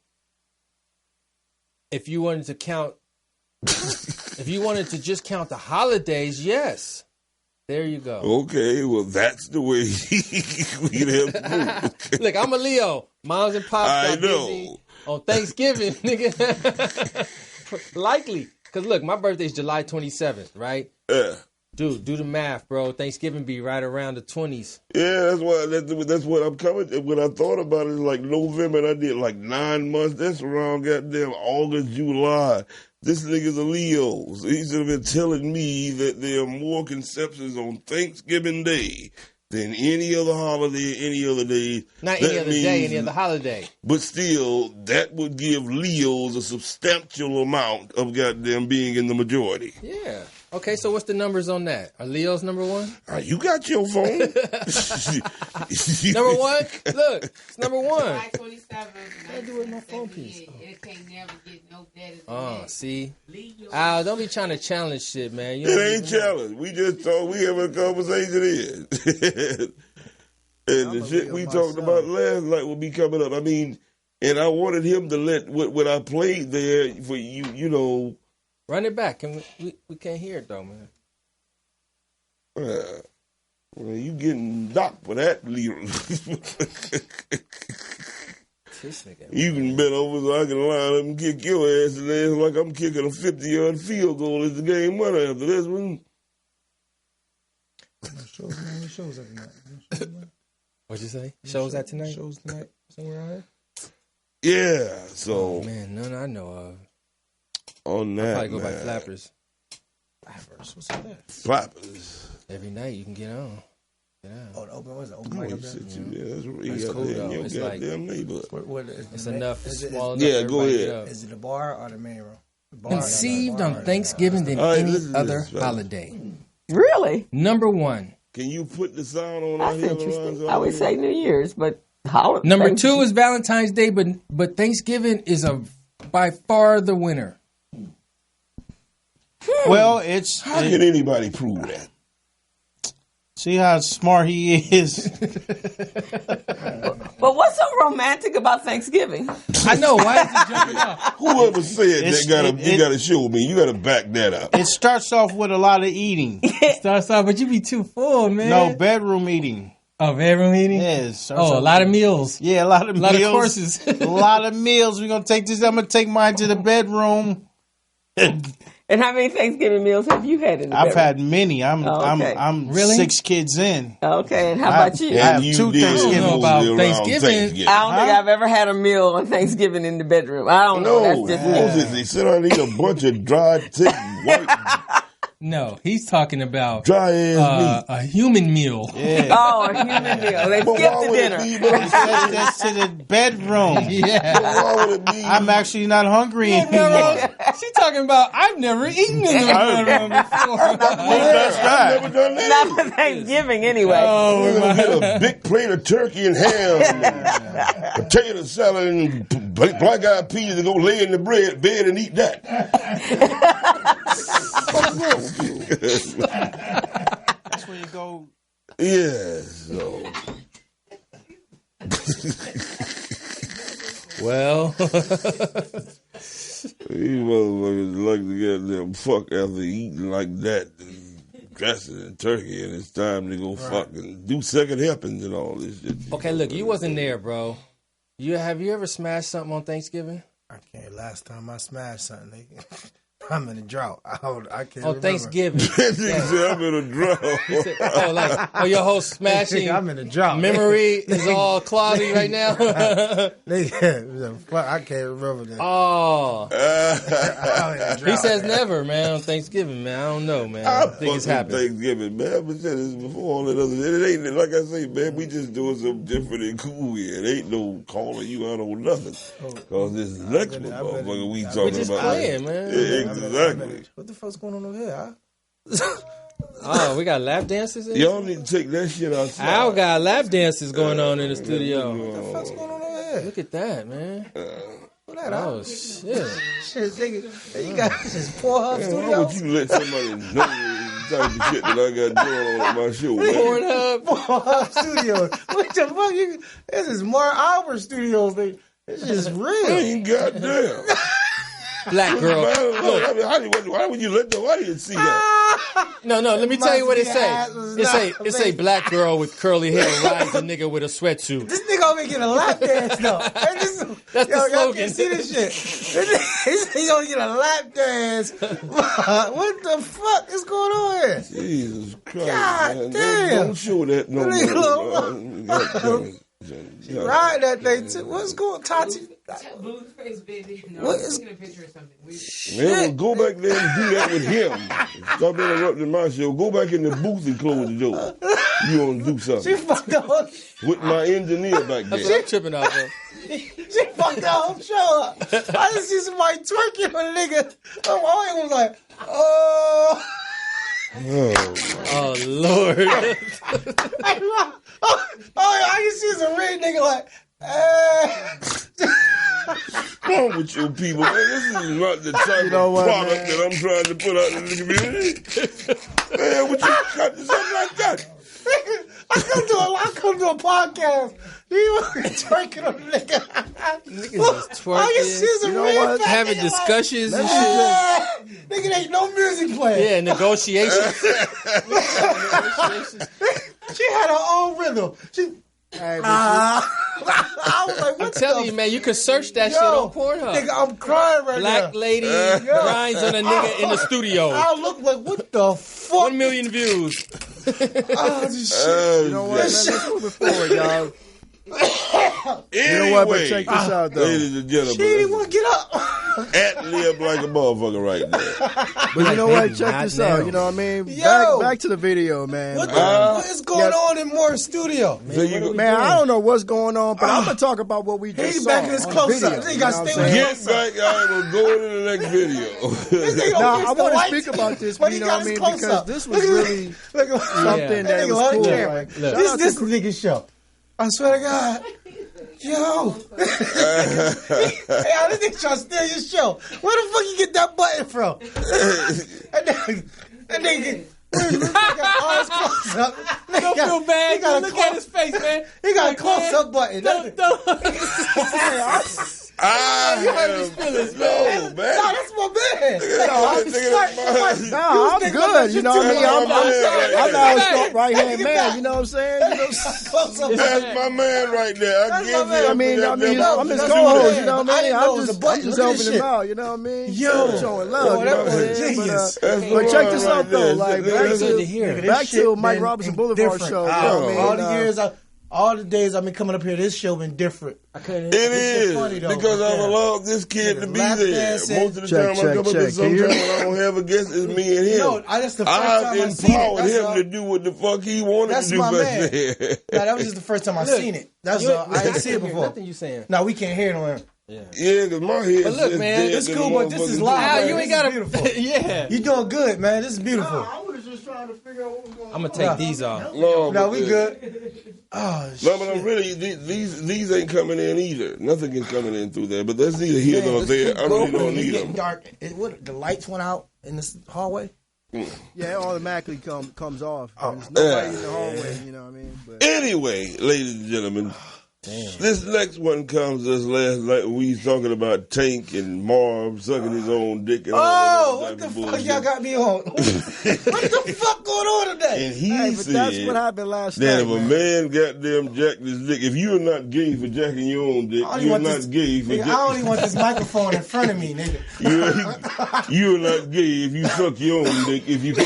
If you wanted to count, if you wanted to just count the holidays, yes. There you go. Okay, well, that's the way we'd have to move. Look, I'm a Leo. Moms and pops I got know. busy on Thanksgiving, nigga. Likely. Because look, my birthday's July 27th, right? Yeah. Dude, do the math, bro. Thanksgiving be right around the 20s. Yeah, that's what I'm coming to. When I thought about it, like November, and I did like 9 months. That's around goddamn August, July. This nigga's a Leo. So he should have been telling me that there are more conceptions on Thanksgiving Day than any other holiday, any other day. Not any other day, any other holiday. But still, that would give Leos a substantial amount of goddamn being in the majority. Yeah. Okay, so what's the numbers on that? Are Leos number one? You got your phone. Number one? Look, it's number one. July 27th. I do with my phone piece. It can't never get no better than that. See? Al, don't be trying to challenge shit, man. You It ain't challenge. We just talk. We having a conversation here. And the shit we talked about last night will be coming up. I mean, and I wanted him to let what I played there for you, you know. Run it back. We can't hear it, though, man. Well, you getting knocked for that, Leroy. You can bend over so I can line up and kick your ass in the ass like I'm kicking a 50-yard field goal as the game winner after this one. Shows at tonight. What'd you say? Shows at tonight? Shows tonight somewhere out here? Yeah, so. Oh, man, none I know of. On that, I'll probably go by Flappers. Flappers? What's that? Flappers. Every night you can get on. Yeah. Oh, the open, what's the open mic up there? Yeah, that's really It's cool, though. It's like, It's enough, small enough. Yeah, go ahead. Is it the bar or the main room? Conceived on Thanksgiving than any other holiday. Really? Number 1. Can you put the sound on? That's interesting. I would say New Year's, but how? Number 2 is Valentine's Day, but Thanksgiving is by far the winner. Well, it's how can anybody prove that? See how smart he is. But what's so romantic about Thanksgiving? I know. Why is he jumping off? Whoever said that you gotta show me. You gotta back that up. It starts off with a lot of eating. Starts off, but you be too full, man. No, bedroom eating. Oh, bedroom eating? Yes. Oh, a lot of meals. Yeah, a lot of meals. A lot of courses. A lot of meals. We're gonna take this. I'm gonna take mine to the bedroom. And how many Thanksgiving meals have you had in the bedroom? I've had many. I'm really? 6 kids in. Okay, and how about you? I have 2 Thanksgiving. I don't know about Thanksgiving. I don't think I've ever had a meal on Thanksgiving in the bedroom. I don't know. That's just me. They sit down and eat a bunch of dried, thick, white. No, he's talking about dry ass a human meal. Yeah. Oh, a human meal. They skipped the dinner. That's to the bedroom. Yeah. I'm actually not hungry anymore. She's talking about I've never eaten in the bedroom before. That's right. I've never done that. Not for Thanksgiving, anyway. Oh, we're gonna get a big plate of turkey and ham, potato salad, and black-eyed peas, and go lay in the bed and eat that. That's where you go. Yeah, so. Well, these motherfuckers like to get them fuck after eating like that, dressing and turkey, and it's time to go fucking do second helpings and all this shit. Okay, look, you wasn't there, bro. Have you ever smashed something on Thanksgiving? I can't. Last time I smashed something, I'm in a drought. I can't remember. On Thanksgiving. I'm in a drought. Your whole smashing I'm in a drought. memory is all cloudy right now. I can't remember that. Oh. He says never, man, on Thanksgiving, man. I don't know, man. I think it's happening. Thanksgiving, man. I've said this before, all that other shit. It ain't, like I say, man, we just doing something different and cool here. It ain't no calling you out on nothing. Because this next motherfucker we talking we just about. Playing, man. Yeah, exactly. What the fuck's going on over here? Oh, we got lap dances in Y'all need to take that shit outside. Al got lap dances going on in the studio. What the fuck's going on over here? Look at that, man. Oh, shit. Shit, nigga. You got this Pornhub studio? Why would you let somebody know the type of shit that I got going on at my show, man? Pornhub Studios. What the fuck? This is Mark Albert Studios. This is real. I ain't goddamn. Black girl. Why would you let the audience see that? No, let me tell you what it say. It say black girl with curly hair rides a nigga with a sweatsuit. This nigga over here get a lap dance though. That's the y'all slogan. can't see this shit. He gonna get a lap dance. What the fuck is going on here? Jesus Christ, God man. damn. Don't show that no more. Ride that thing too. What's going on, Tati? Blueface baby. No, What I'm is- taking a picture of something weird. Man, go back there and do that with him. Stop interrupting my show. Go back in the booth and close the door. You gonna do She something fucked up. with my engineer back That's what there. I'm tripping off of. She fucked the whole show up. I just see somebody twerking on a nigga. I'm always was like, oh. Oh, Lord. I can see some red nigga like, What's wrong with you people, man? This is not the type of product that I'm trying to put out in the community. Man, would you cut something like that? I come to a podcast. You twerking on a nigga. Niggas is twerking. I can see some red fat having nigga discussions and like, shit. nigga, ain't no music playing. Yeah, negotiations. She had her own rhythm. I was like, what I'm telling you, man, you can search that shit on Pornhub. Nigga, I'm crying right now. Black lady grinds on a nigga in the studio. I look like, what the fuck? 1 million views. This shit. You know what, man? Let's move it forward, y'all. Anyway, you know what, but check this out, though. Ladies and gentlemen. She didn't want to get up. At live like a motherfucker right there. But you know what? Check this out. You know what I mean? Back to the video, man. What is going on in Moore's studio? Man, I don't know what's going on, but I'm going to talk about what we just saw. He's back in his close-up. He got to stay with Get back, I will go into the next video. Now, I want to speak about this, you know what I mean? Because this was really something that was cool. This nigga show. I swear to God. Yo. Hey, I didn't try to steal your show. Where the fuck you get that button from? That nigga got all his close up. Don't feel bad. Look at his face, man. He got a close up button. You hurt his feelings, man. No, that's my man. No, I'm good. You know what I mean? I'm always right hand man. You know what I'm saying? That's my man right there. I give him. I mean, I'm his co-host. You know what I mean? I'm just helping him out. You know what I mean? Yo, showing love. You know what I'm saying? But check this out though. Like back to Mike Robertson Boulevard show. All the days I've been coming up here, this show been different. It is because I've allowed this kid to be there. Most of the time I come up and sometimes when I don't have a guest, it's me and him. No, that's the first time I seen it. I've empowered him to do what the fuck he wanted to do back there. Nah, that was just the first time I seen it. That's all. I didn't see it before. Nothing you saying. No, we can't hear it on him. Yeah, because my head is look, man, it's cool, but this is live. You ain't got to. Yeah. You doing good, man. This is beautiful. I was just trying to figure out what was going on. I'm going to take these off. No, we good. Oh, shit. No, but I'm really, these ain't coming in either. Nothing is coming in through there, but that's neither here nor there. I really don't need them. Dark. The lights went out in this hallway? Yeah, it automatically comes off. There's nobody in the hallway, you know what I mean? But anyway, ladies and gentlemen, this next one comes us last night when we was talking about Tank and Marv sucking his own dick and all that what the fuck bullshit. y'all got me on? What the fuck going on today? And he said that's what happened last night. That if a man goddamn jacked his dick, if you're not gay for jacking your own dick, you're not gay for jacking. I don't even want this microphone in front of me, nigga. You're not gay if you suck your own dick if you could.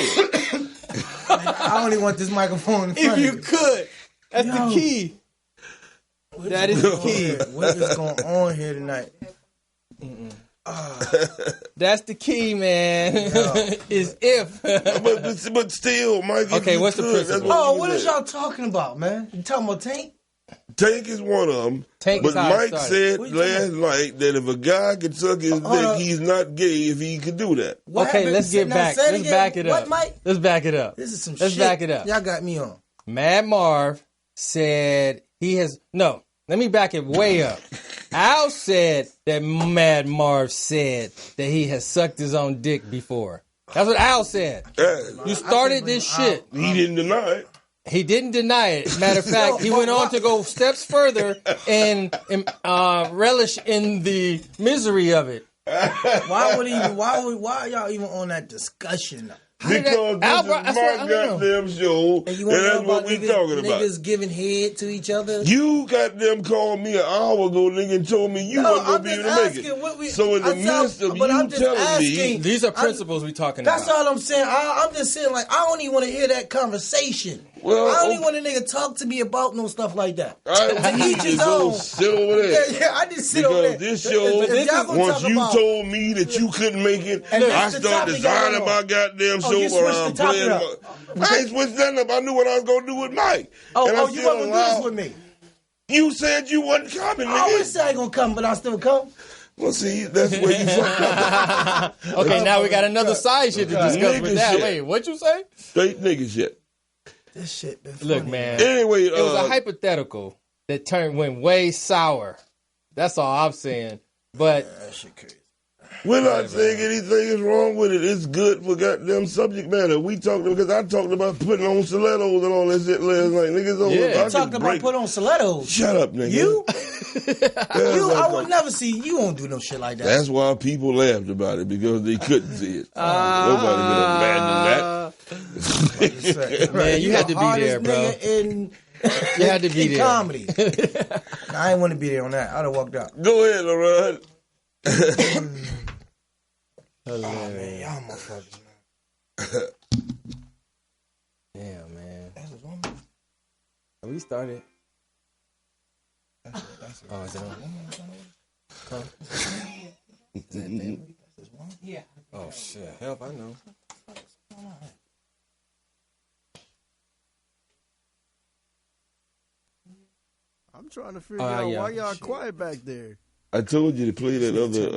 I don't even want this microphone in front of me. If you could. That's the key. That is the key. What is going on here tonight? That's the key, man. Is if. but still, Mike. Okay, what's the principle? What is y'all talking about, man? You talking about Tank? Tank is one of them. But Mike said last night that if a guy could suck his dick, he's not gay if he could do that. Okay, let's get back. Let's back it up. What, Mike? Let's back it up. This is some shit. Let's back it up. Y'all got me on. Mad Marv said he has... No, let me back it way up. Al said that Mad Marv said that he has sucked his own dick before. That's what Al said. You started this shit. He didn't deny it. He didn't deny it. Matter of fact, he went on to go steps further and relish in the misery of it. Why are y'all even on that discussion? Because this is my goddamn show, and that's what we talking about. Niggas giving head to each other. You goddamn called me an hour ago, nigga, and told me you wasn't going to be able to make it. So in the midst of you telling me... These are principles we talking about. That's all I'm saying. I'm just saying, like, I don't even want to hear that conversation. Well, I don't even want a nigga talk to me about no stuff like that. To each his own. Sit over there. Yeah, I just sit over there. Because this show, once you told me that you couldn't make it, I started designing my goddamn show around playing. I ain't switched that up. I knew what I was going to do with Mike. You wasn't going to do this with me. You said you wasn't coming, nigga. I always said I ain't going to come, but I still come. Well, see, that's where you fucked up. Okay, now we got another side shit to discuss with that. Wait, what you say? Straight nigga shit. This shit been funny. Look, man. Anyway, it was a hypothetical that went way sour. That's all I'm saying. But that shit crazy. We're not saying anything is wrong with it. It's good for goddamn subject matter. We talked because I talked about putting on stilettos and all that shit last night. Niggas you talked about putting on stilettos. Shut up, nigga. You? I would never see you. Won't do no shit like that. That's why people laughed about it because they couldn't see it. Nobody could imagine that. Man, you had to be there, bro. You had to be there. Comedy. I didn't want to be there on that. I'd have walked out. Go ahead, Laron. Oh, man. Y'all motherfuckers, man. Damn, man. That's his woman. We started. Oh, is it on? Huh? Is that family? That's his woman? Yeah. Oh, shit. Help, I know. I'm trying to figure out why y'all quiet back there. I told you to play that other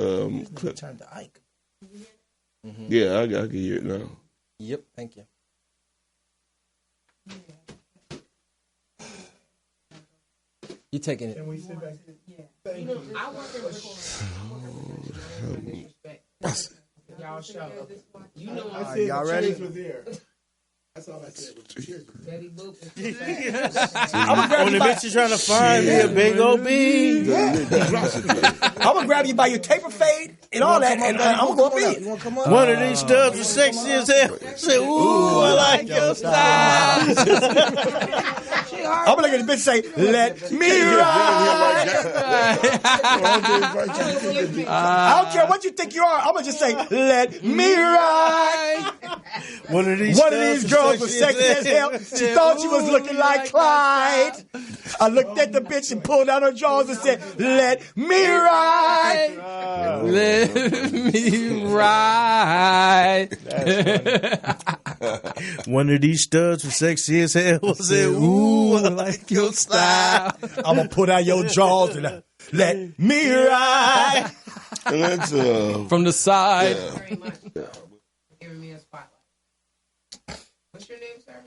clip. Turn to Ike. Mm-hmm. Yeah, I can hear it now. Yep, thank you. You taking it? Can we sit back? Yeah. Thank you. I want to record. Y'all show. You know I said y'all ready? That's all I said. When the bitch is trying to find me a big old bean, I'm gonna grab you by your taper fade and all that, and I'm gonna go up in. One of these stubs is sexy as hell. Say, ooh, I like your style. I'm gonna look at the bitch and say, let me ride. I don't care what you think you are. I'm gonna just say, let me ride. One of these girls was sexy as hell. She thought she was looking like Clyde. I looked at the bitch and pulled out her jaws and said, let me ride. Let me ride. One of these studs was sexy as hell. Said, ooh, I like your style. I'm gonna put out your jaws and let me ride. And that's from the side. Thank you very much for giving me a spotlight. What's your name, sir?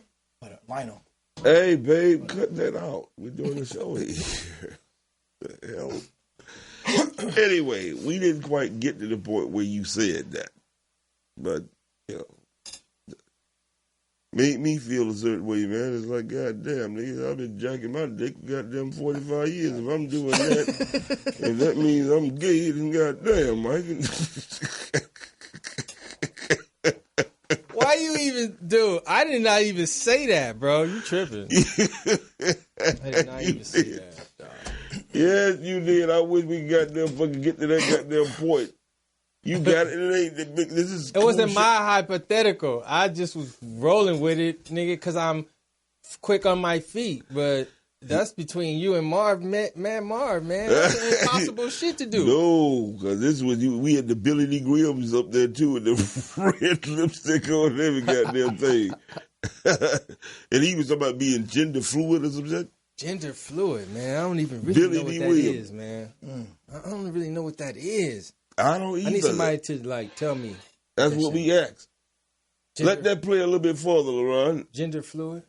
Lionell. Hey, babe, cut that out. We're doing the show here. The hell? Anyway, we didn't quite get to the point where you said that. But, you know, made me feel a certain way, man. It's like, goddamn, nigga, I've been jacking my dick for goddamn 45 years. If I'm doing that, if that means I'm gay, then goddamn, Mike. Why you even do? I did not even say that, bro. You tripping? I did not even say that. Dog. Yes, you did. I wish we goddamn fucking get to that goddamn point. You got it. It ain't. This is. It wasn't my hypothetical. I just was rolling with it, nigga, because I'm quick on my feet. But that's between you and Marv, man. Marv, man, that's impossible shit to do. No, because this was you. We had the Blvd Grims up there too, with the red lipstick on every goddamn thing. And he was talking about being gender fluid or some shit. Gender fluid, man. I don't even really know what that is, man. I don't really know what that is. I don't either. I need somebody to like tell me. That's what we asked. Let that play a little bit further, Laron. Gender fluid.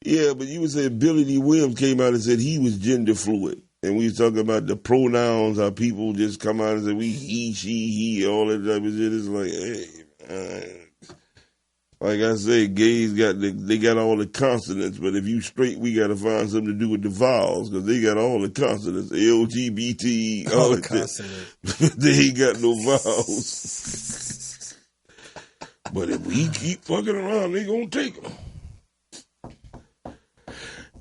Yeah, but you were saying Billy D. Williams came out and said he was gender fluid. And we was talking about the pronouns, how people just come out and say we, he, she, he, all that type of shit. It's like, hey, man. Like I say, gays they got all the consonants, but if you straight, we got to find something to do with the vowels, because they got all the consonants, LGBT, all the consonants. They ain't got no vowels. But if we keep fucking around, they gonna take them.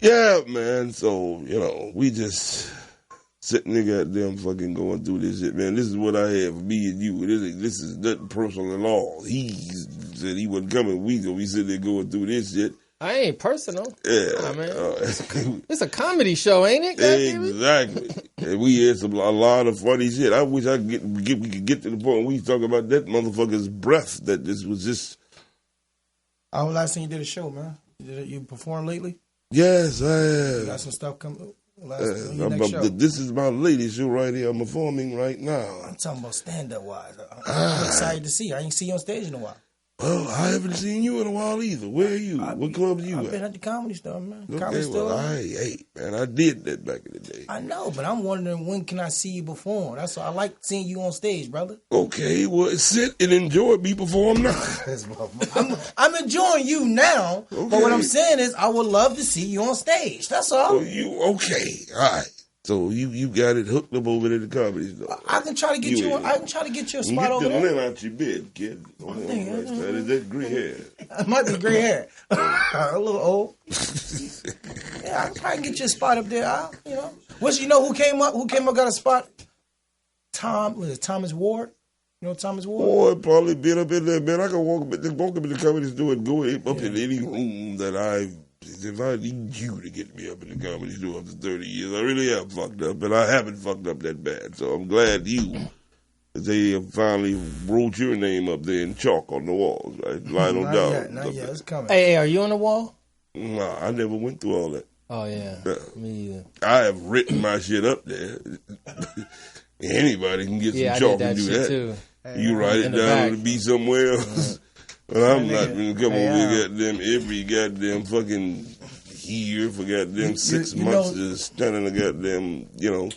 Yeah, man. So, you know, we just sitting there goddamn fucking going through this shit, man. This is what I had for me and you. This is nothing personal at all. He said he wasn't coming. We sitting there going through this shit. I ain't personal. Yeah. Nah, man. It's a comedy show, ain't it? Exactly. And we had a lot of funny shit. I wish we could get to the point where we talk about that motherfucker's breath, that this was just... How last time you did a show, man? You performed lately? Yes, I have. You got some stuff coming this is my latest show right here. I'm performing right now. I'm talking about stand-up wise. I'm excited to see you. I ain't see you on stage in a while. Well, I haven't seen you in a while either. Where are you? What club are you at? I've been at the Comedy Store, man. Okay, Comedy Store. Man, I did that back in the day. I know, but I'm wondering when can I see you perform? That's why I like seeing you on stage, brother. Okay, well, sit and enjoy me perform now. I'm enjoying you now, okay. But what I'm saying is I would love to see you on stage. That's all. Okay, all right. So you got it hooked up over there at the Comedy Store. I can try to get you. I can try to get you a spot over there. Get the lint out your bed, kid. Is that gray hair? It might be gray hair. A little old. Yeah, I can probably get you a spot up there. You know who came up? Who came up got a spot? Thomas Ward? You know Thomas Ward? Boy, probably been up in there, man. I can walk up in the Comedy Store and go up in any room that if I need you to get me up in the Comedy Store after 30 years, I really have fucked up, but I haven't fucked up that bad. So I'm glad they finally wrote your name up there in chalk on the walls, right? Lionell Dalton. Not yet. It's coming. Hey, are you on the wall? Nah, I never went through all that. Oh, yeah. Me either. I have written my shit up there. Anybody can get some chalk and do that. Too. You write it down to be somewhere else. But I'm not going to come over here every goddamn fucking year for goddamn 6 months to stand in a goddamn, You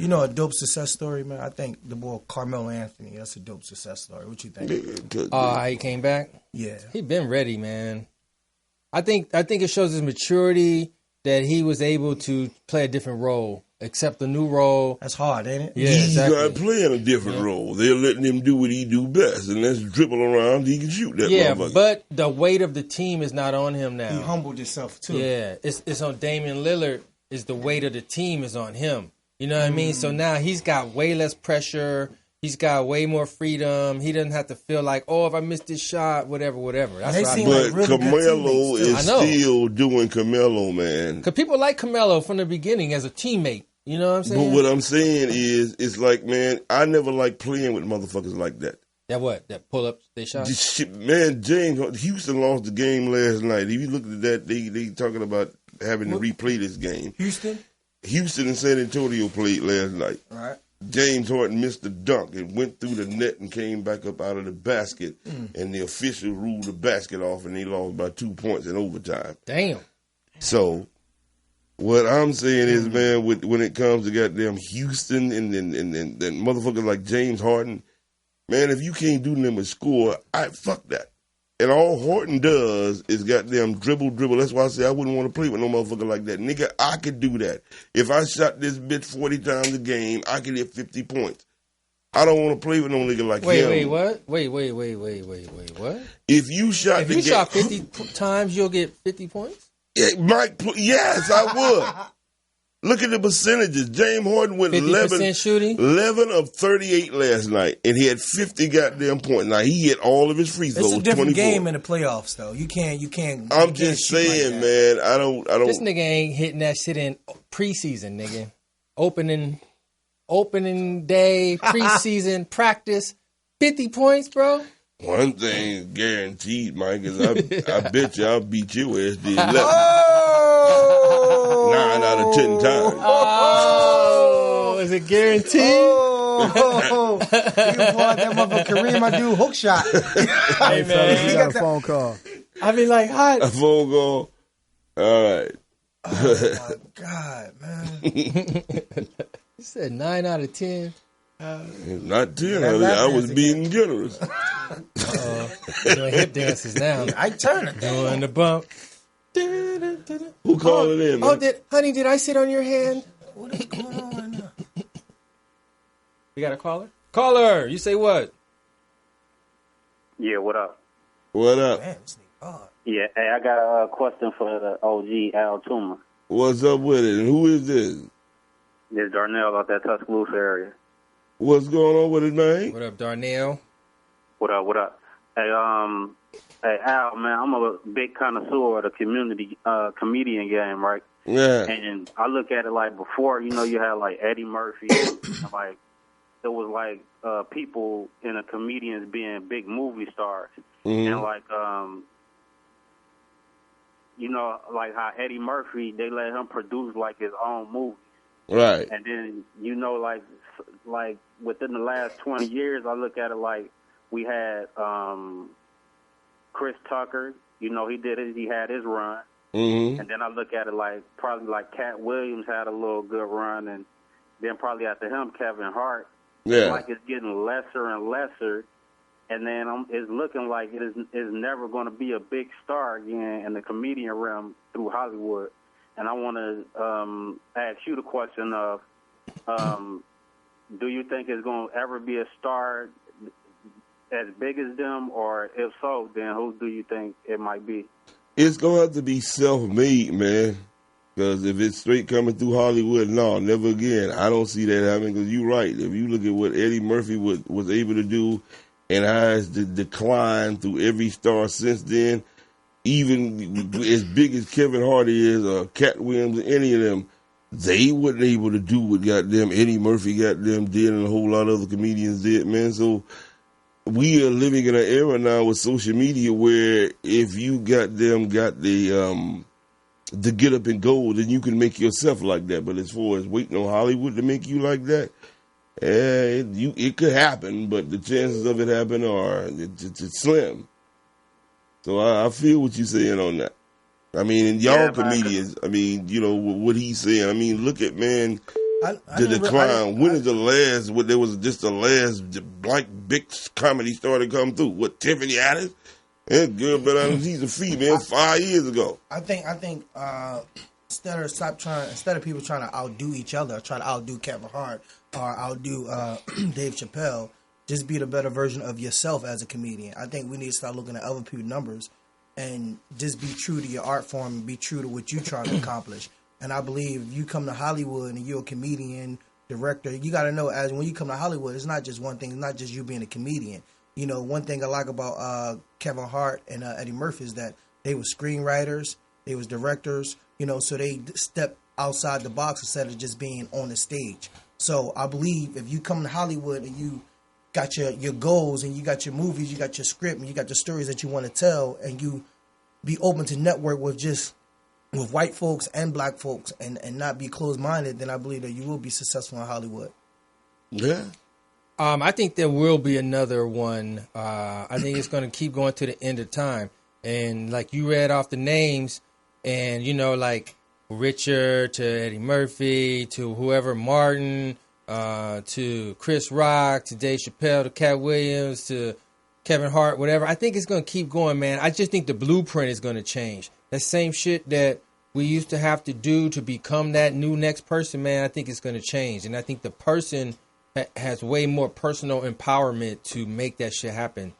know a dope success story, man? I think the boy Carmelo Anthony, that's a dope success story. What you think? How he came back? Yeah. He been ready, man. I think it shows his maturity that he was able to play a different role. Accept the new role. That's hard, ain't it? Yeah, He's exactly. not playing a different role. They're letting him do what he do best, and that's dribble around. He can shoot that motherfucker. But the weight of the team is not on him now. He humbled himself, too. Yeah, it's on Damian Lillard. Is the weight of the team is on him. You know what I mean? So now he's got way less pressure. He's got way more freedom. He doesn't have to feel like, if I missed this shot, whatever. That's right. But Carmelo is still doing Carmelo, man. Because people like Carmelo from the beginning as a teammate. You know what I'm saying? But what I'm saying is, it's like, man, I never like playing with motherfuckers like that. That what? That pull-ups they shot? Man, Houston lost the game last night. If you look at that, they talking about having to replay this game. Houston and San Antonio played last night. All right. James Harden missed the dunk and went through the net and came back up out of the basket, and the official ruled the basket off, and they lost by 2 points in overtime. Damn. So, what I'm saying is, man, when it comes to goddamn Houston and motherfuckers like James Harden, man, if you can't do nothing but score, fuck that. And all Horton does is goddamn dribble. That's why I say I wouldn't want to play with no motherfucker like that. Nigga, I could do that. If I shot this bitch 40 times a game, I could hit 50 points. I don't want to play with no nigga like him. Wait, what? Wait, what? If you shot 50 times, you'll get 50 points? Yeah, Mike, yes, I would. Look at the percentages. James Harden went 50% shooting? 11 of 38 last night, and he had 50 goddamn points. Now, he hit all of his free throws. It's a different 24. game in the playoffs, though. You can't. I'm just saying, like man. I don't. This nigga ain't hitting that shit in preseason, nigga. Opening day, preseason practice, 50 points, bro. One thing guaranteed, Mike, is I bet you I'll beat your ass to 11. 9 out of 10 times. Oh, is it guaranteed? You can pull out that motherfucker Kareem, I do hook shot. Hey, man. You got a phone call. I be like, hi. A phone call? All right. Oh, my God, man. You said 9 out of 10. Not 10, I was being generous. Doing hip dances now. I turn it. Doing the bump. Who calling in, man? Honey, did I sit on your hand? What is going on right now? We got a caller? Caller, you say what? Yeah, what up? What up? Man, this nigga hard. Yeah, hey, I got a question for the OG Al Toomer. What's up with it? And who is this? This is Darnell out that Tuscaloosa area. What's going on with it, man? What up, Darnell? What up? Hey, Al, man, I'm a big connoisseur of the comedian game, right? Yeah. And I look at it like before, you had like Eddie Murphy, like it was like people in the comedians being big movie stars, and like like how Eddie Murphy, they let him produce like his own movie, right? And then like within the last 20 years, I look at it like we had Chris Tucker, he had his run. Mm-hmm. And then I look at it like probably like Cat Williams had a little good run, and then probably after him Kevin Hart. Yeah. Like it's getting lesser and lesser, and then it's looking like it is never going to be a big star again in the comedian realm through Hollywood. And I want to ask you the question of, Do you think it's going to ever be a star as big as them, or if so, then who do you think it might be? It's going to have to be self-made, man. Because if it's straight coming through Hollywood, no, never again. I don't see that happening because you're right. If you look at what Eddie Murphy was able to do and how it's declined through every star since then, even as big as Kevin Hart is or Cat Williams, any of them, they wasn't able to do what goddamn Eddie Murphy goddamn did and a whole lot of other comedians did, man. So we are living in an era now with social media where if you got the get up and go, then you can make yourself like that. But as far as waiting on Hollywood to make you like that, it could happen, but the chances of it happening are it's slim. So I feel what you're saying on that. I mean, and y'all comedians, I mean, you know, what he's saying. I mean, look at, man, the decline. When is the last, there was just the last black big comedy star to come through? What, Tiffany Haddish? That girl, but she's a female 5 years ago. I think instead of people trying to outdo each other, try to outdo Kevin Hart or outdo Dave Chappelle, just be the better version of yourself as a comedian. I think we need to start looking at other people's numbers and just be true to your art form and be true to what you're trying to accomplish. And I believe if you come to Hollywood and you're a comedian, director, you got to know as when you come to Hollywood, it's not just one thing. It's not just you being a comedian. You know, one thing I like about Kevin Hart and Eddie Murphy is that they were screenwriters, they was directors, you know, so they step outside the box instead of just being on the stage. So I believe if you come to Hollywood and you got your goals and you got your movies, you got your script and you got your stories that you want to tell, and you be open to network with white folks and black folks and not be closed-minded, then I believe that you will be successful in Hollywood. Yeah. I think there will be another one. I think it's going to keep going to the end of time. And like you read off the names, and you know, like Richard to Eddie Murphy to whoever, Martin to Chris Rock to Dave Chappelle to Cat Williams to Kevin Hart, whatever. I think it's going to keep going, man. I just think the blueprint is going to change. That same shit that we used to have to do to become that new next person, man, I think it's going to change. And I think the person has way more personal empowerment to make that shit happen.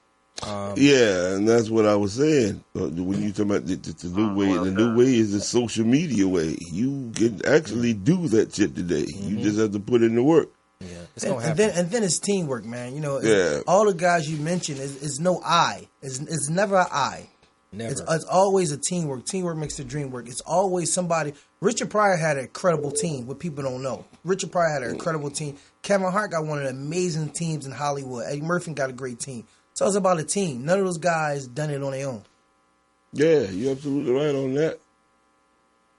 Yeah, and that's what I was saying. When you talk about the new way, the new way is the social media way. You can actually do that shit today. Mm-hmm. You just have to put in the work. Yeah, it's gonna happen. And then it's teamwork, man. You know, all the guys you mentioned is no I. It's never an I. Never. It's always a teamwork. Teamwork makes the dream work. It's always somebody. Richard Pryor had an incredible team. What people don't know, Richard Pryor had an incredible team. Kevin Hart got one of the amazing teams in Hollywood. Eddie Murphy got a great team. So it's about a team. None of those guys done it on their own. Yeah, you're absolutely right on that.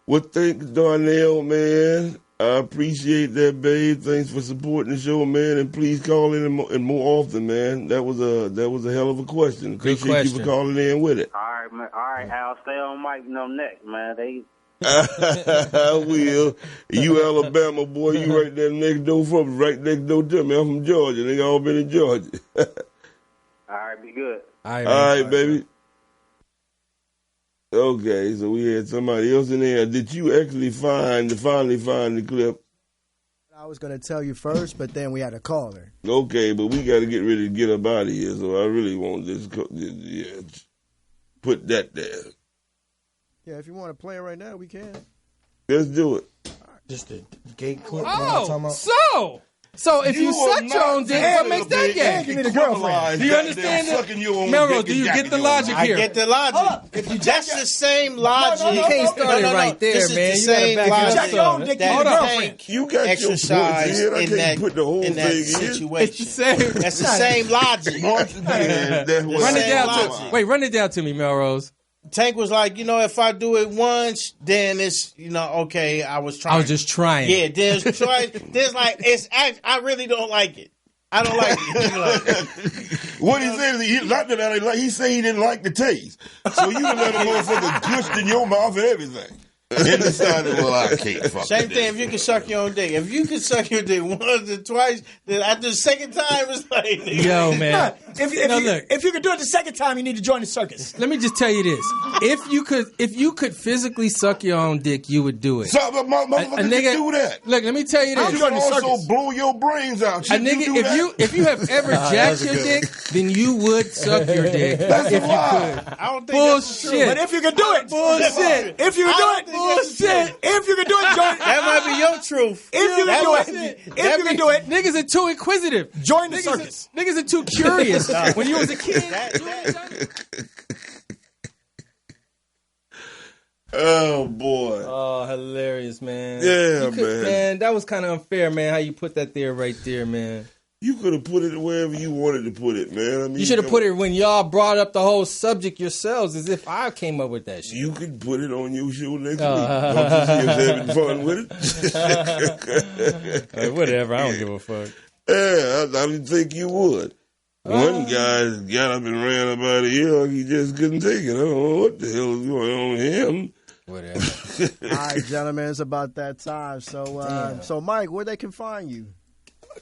Well, thanks, Darnell, man. I appreciate that, babe. Thanks for supporting the show, man. And please call in and more often, man. That was a hell of a question. Appreciate you for calling in with it. All right, man. All right, Al. Stay on Mike neck, man. I will. You Alabama boy, you right there next door from right next door to me. I'm from Georgia. They all been in Georgia. All right, be good. All right, baby. Okay, so we had somebody else in there. Did you actually finally find the clip? I was going to tell you first, but then we had a caller. Okay, but we got to get ready to get up out of here, so I really want this. Put that there. Yeah, if you want to play it right now, we can. Let's do it. Just the gate clip. So if you suck your own dick, what makes that gay? Give me the girlfriend. Do you understand it? Melrose, do you get the logic here? I get the logic. That's the same logic. You can't start it right there, this man. Is the same logic that you got exercise your in that, put the whole in that situation. That's the same logic. Run it down to me, Melrose. Tank was like, if I do it once, then it's, okay, I was just trying. Yeah, there's like, I really don't like it. I don't like it. What he said is he said he didn't like the taste. So you done let a motherfucker gushed in your mouth and everything. And decided, well, I can't fuck Same thing if you can suck your own dick. If you can suck your dick once or twice, then after the second time, it's like... Yo, man. If you can do it the second time, you need to join the circus. Let me just tell you this. If you could physically suck your own dick, you would do it. So, but motherfucker can do that. Look, let me tell you this. You can also blow your brains out. A nigga, if you have ever jacked your dick, then you would suck your dick. That's if a lie. You could. I don't think bullshit. that's true. But if you can do it, bullshit. If you can do it, bullshit. If you can do it, join. That might be your truth. If you can do it, if you can do it, niggas are too inquisitive. Join the circus. Niggas are too curious. When you was a kid. Oh boy! Oh, hilarious, man! Yeah, man. That was kind of unfair, man. How you put that there, right there, man? You could have put it wherever you wanted to put it, man. I mean, you should have put it when y'all brought up the whole subject yourselves, as if I came up with that shit. You could put it on your show next week. Don't you see us having fun with it? Hey, whatever, I don't give a fuck. Yeah, I didn't think you would. One guy got up and ran up out of here like he just couldn't take it. I don't know what the hell is going on with him. Whatever. All right, gentlemen, it's about that time. So Mike, where they can find you?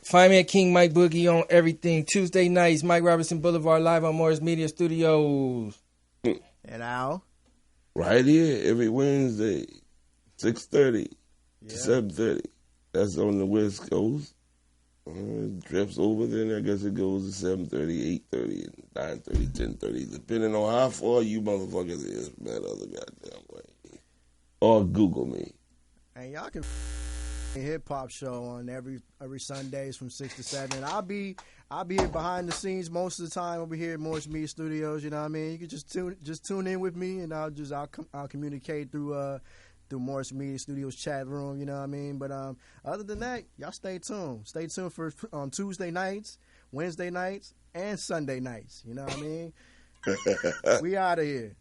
Find me at King Mike Boogie on everything. Tuesday nights, Mike Robertson Boulevard, live on Morris Media Studios. And Al? Right here, every Wednesday, 6:30 to 7:30. That's on the West Coast. It drifts over, then I guess it goes to 7:30, 8:30, and 9:30, 10:30, depending on how far you motherfuckers is from that other goddamn way. Or Google me. And y'all can hip hop show on every Sundays from 6 to 7. I'll be here behind the scenes most of the time over here at Morris Media Studios. You know what I mean? You can just tune in with me, and I'll communicate through Morris Media Studios chat room. You know what I mean? But other than that, y'all stay tuned. Stay tuned for Tuesday nights, Wednesday nights, and Sunday nights. You know what I mean? We out of here.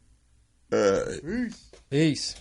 All right. Peace.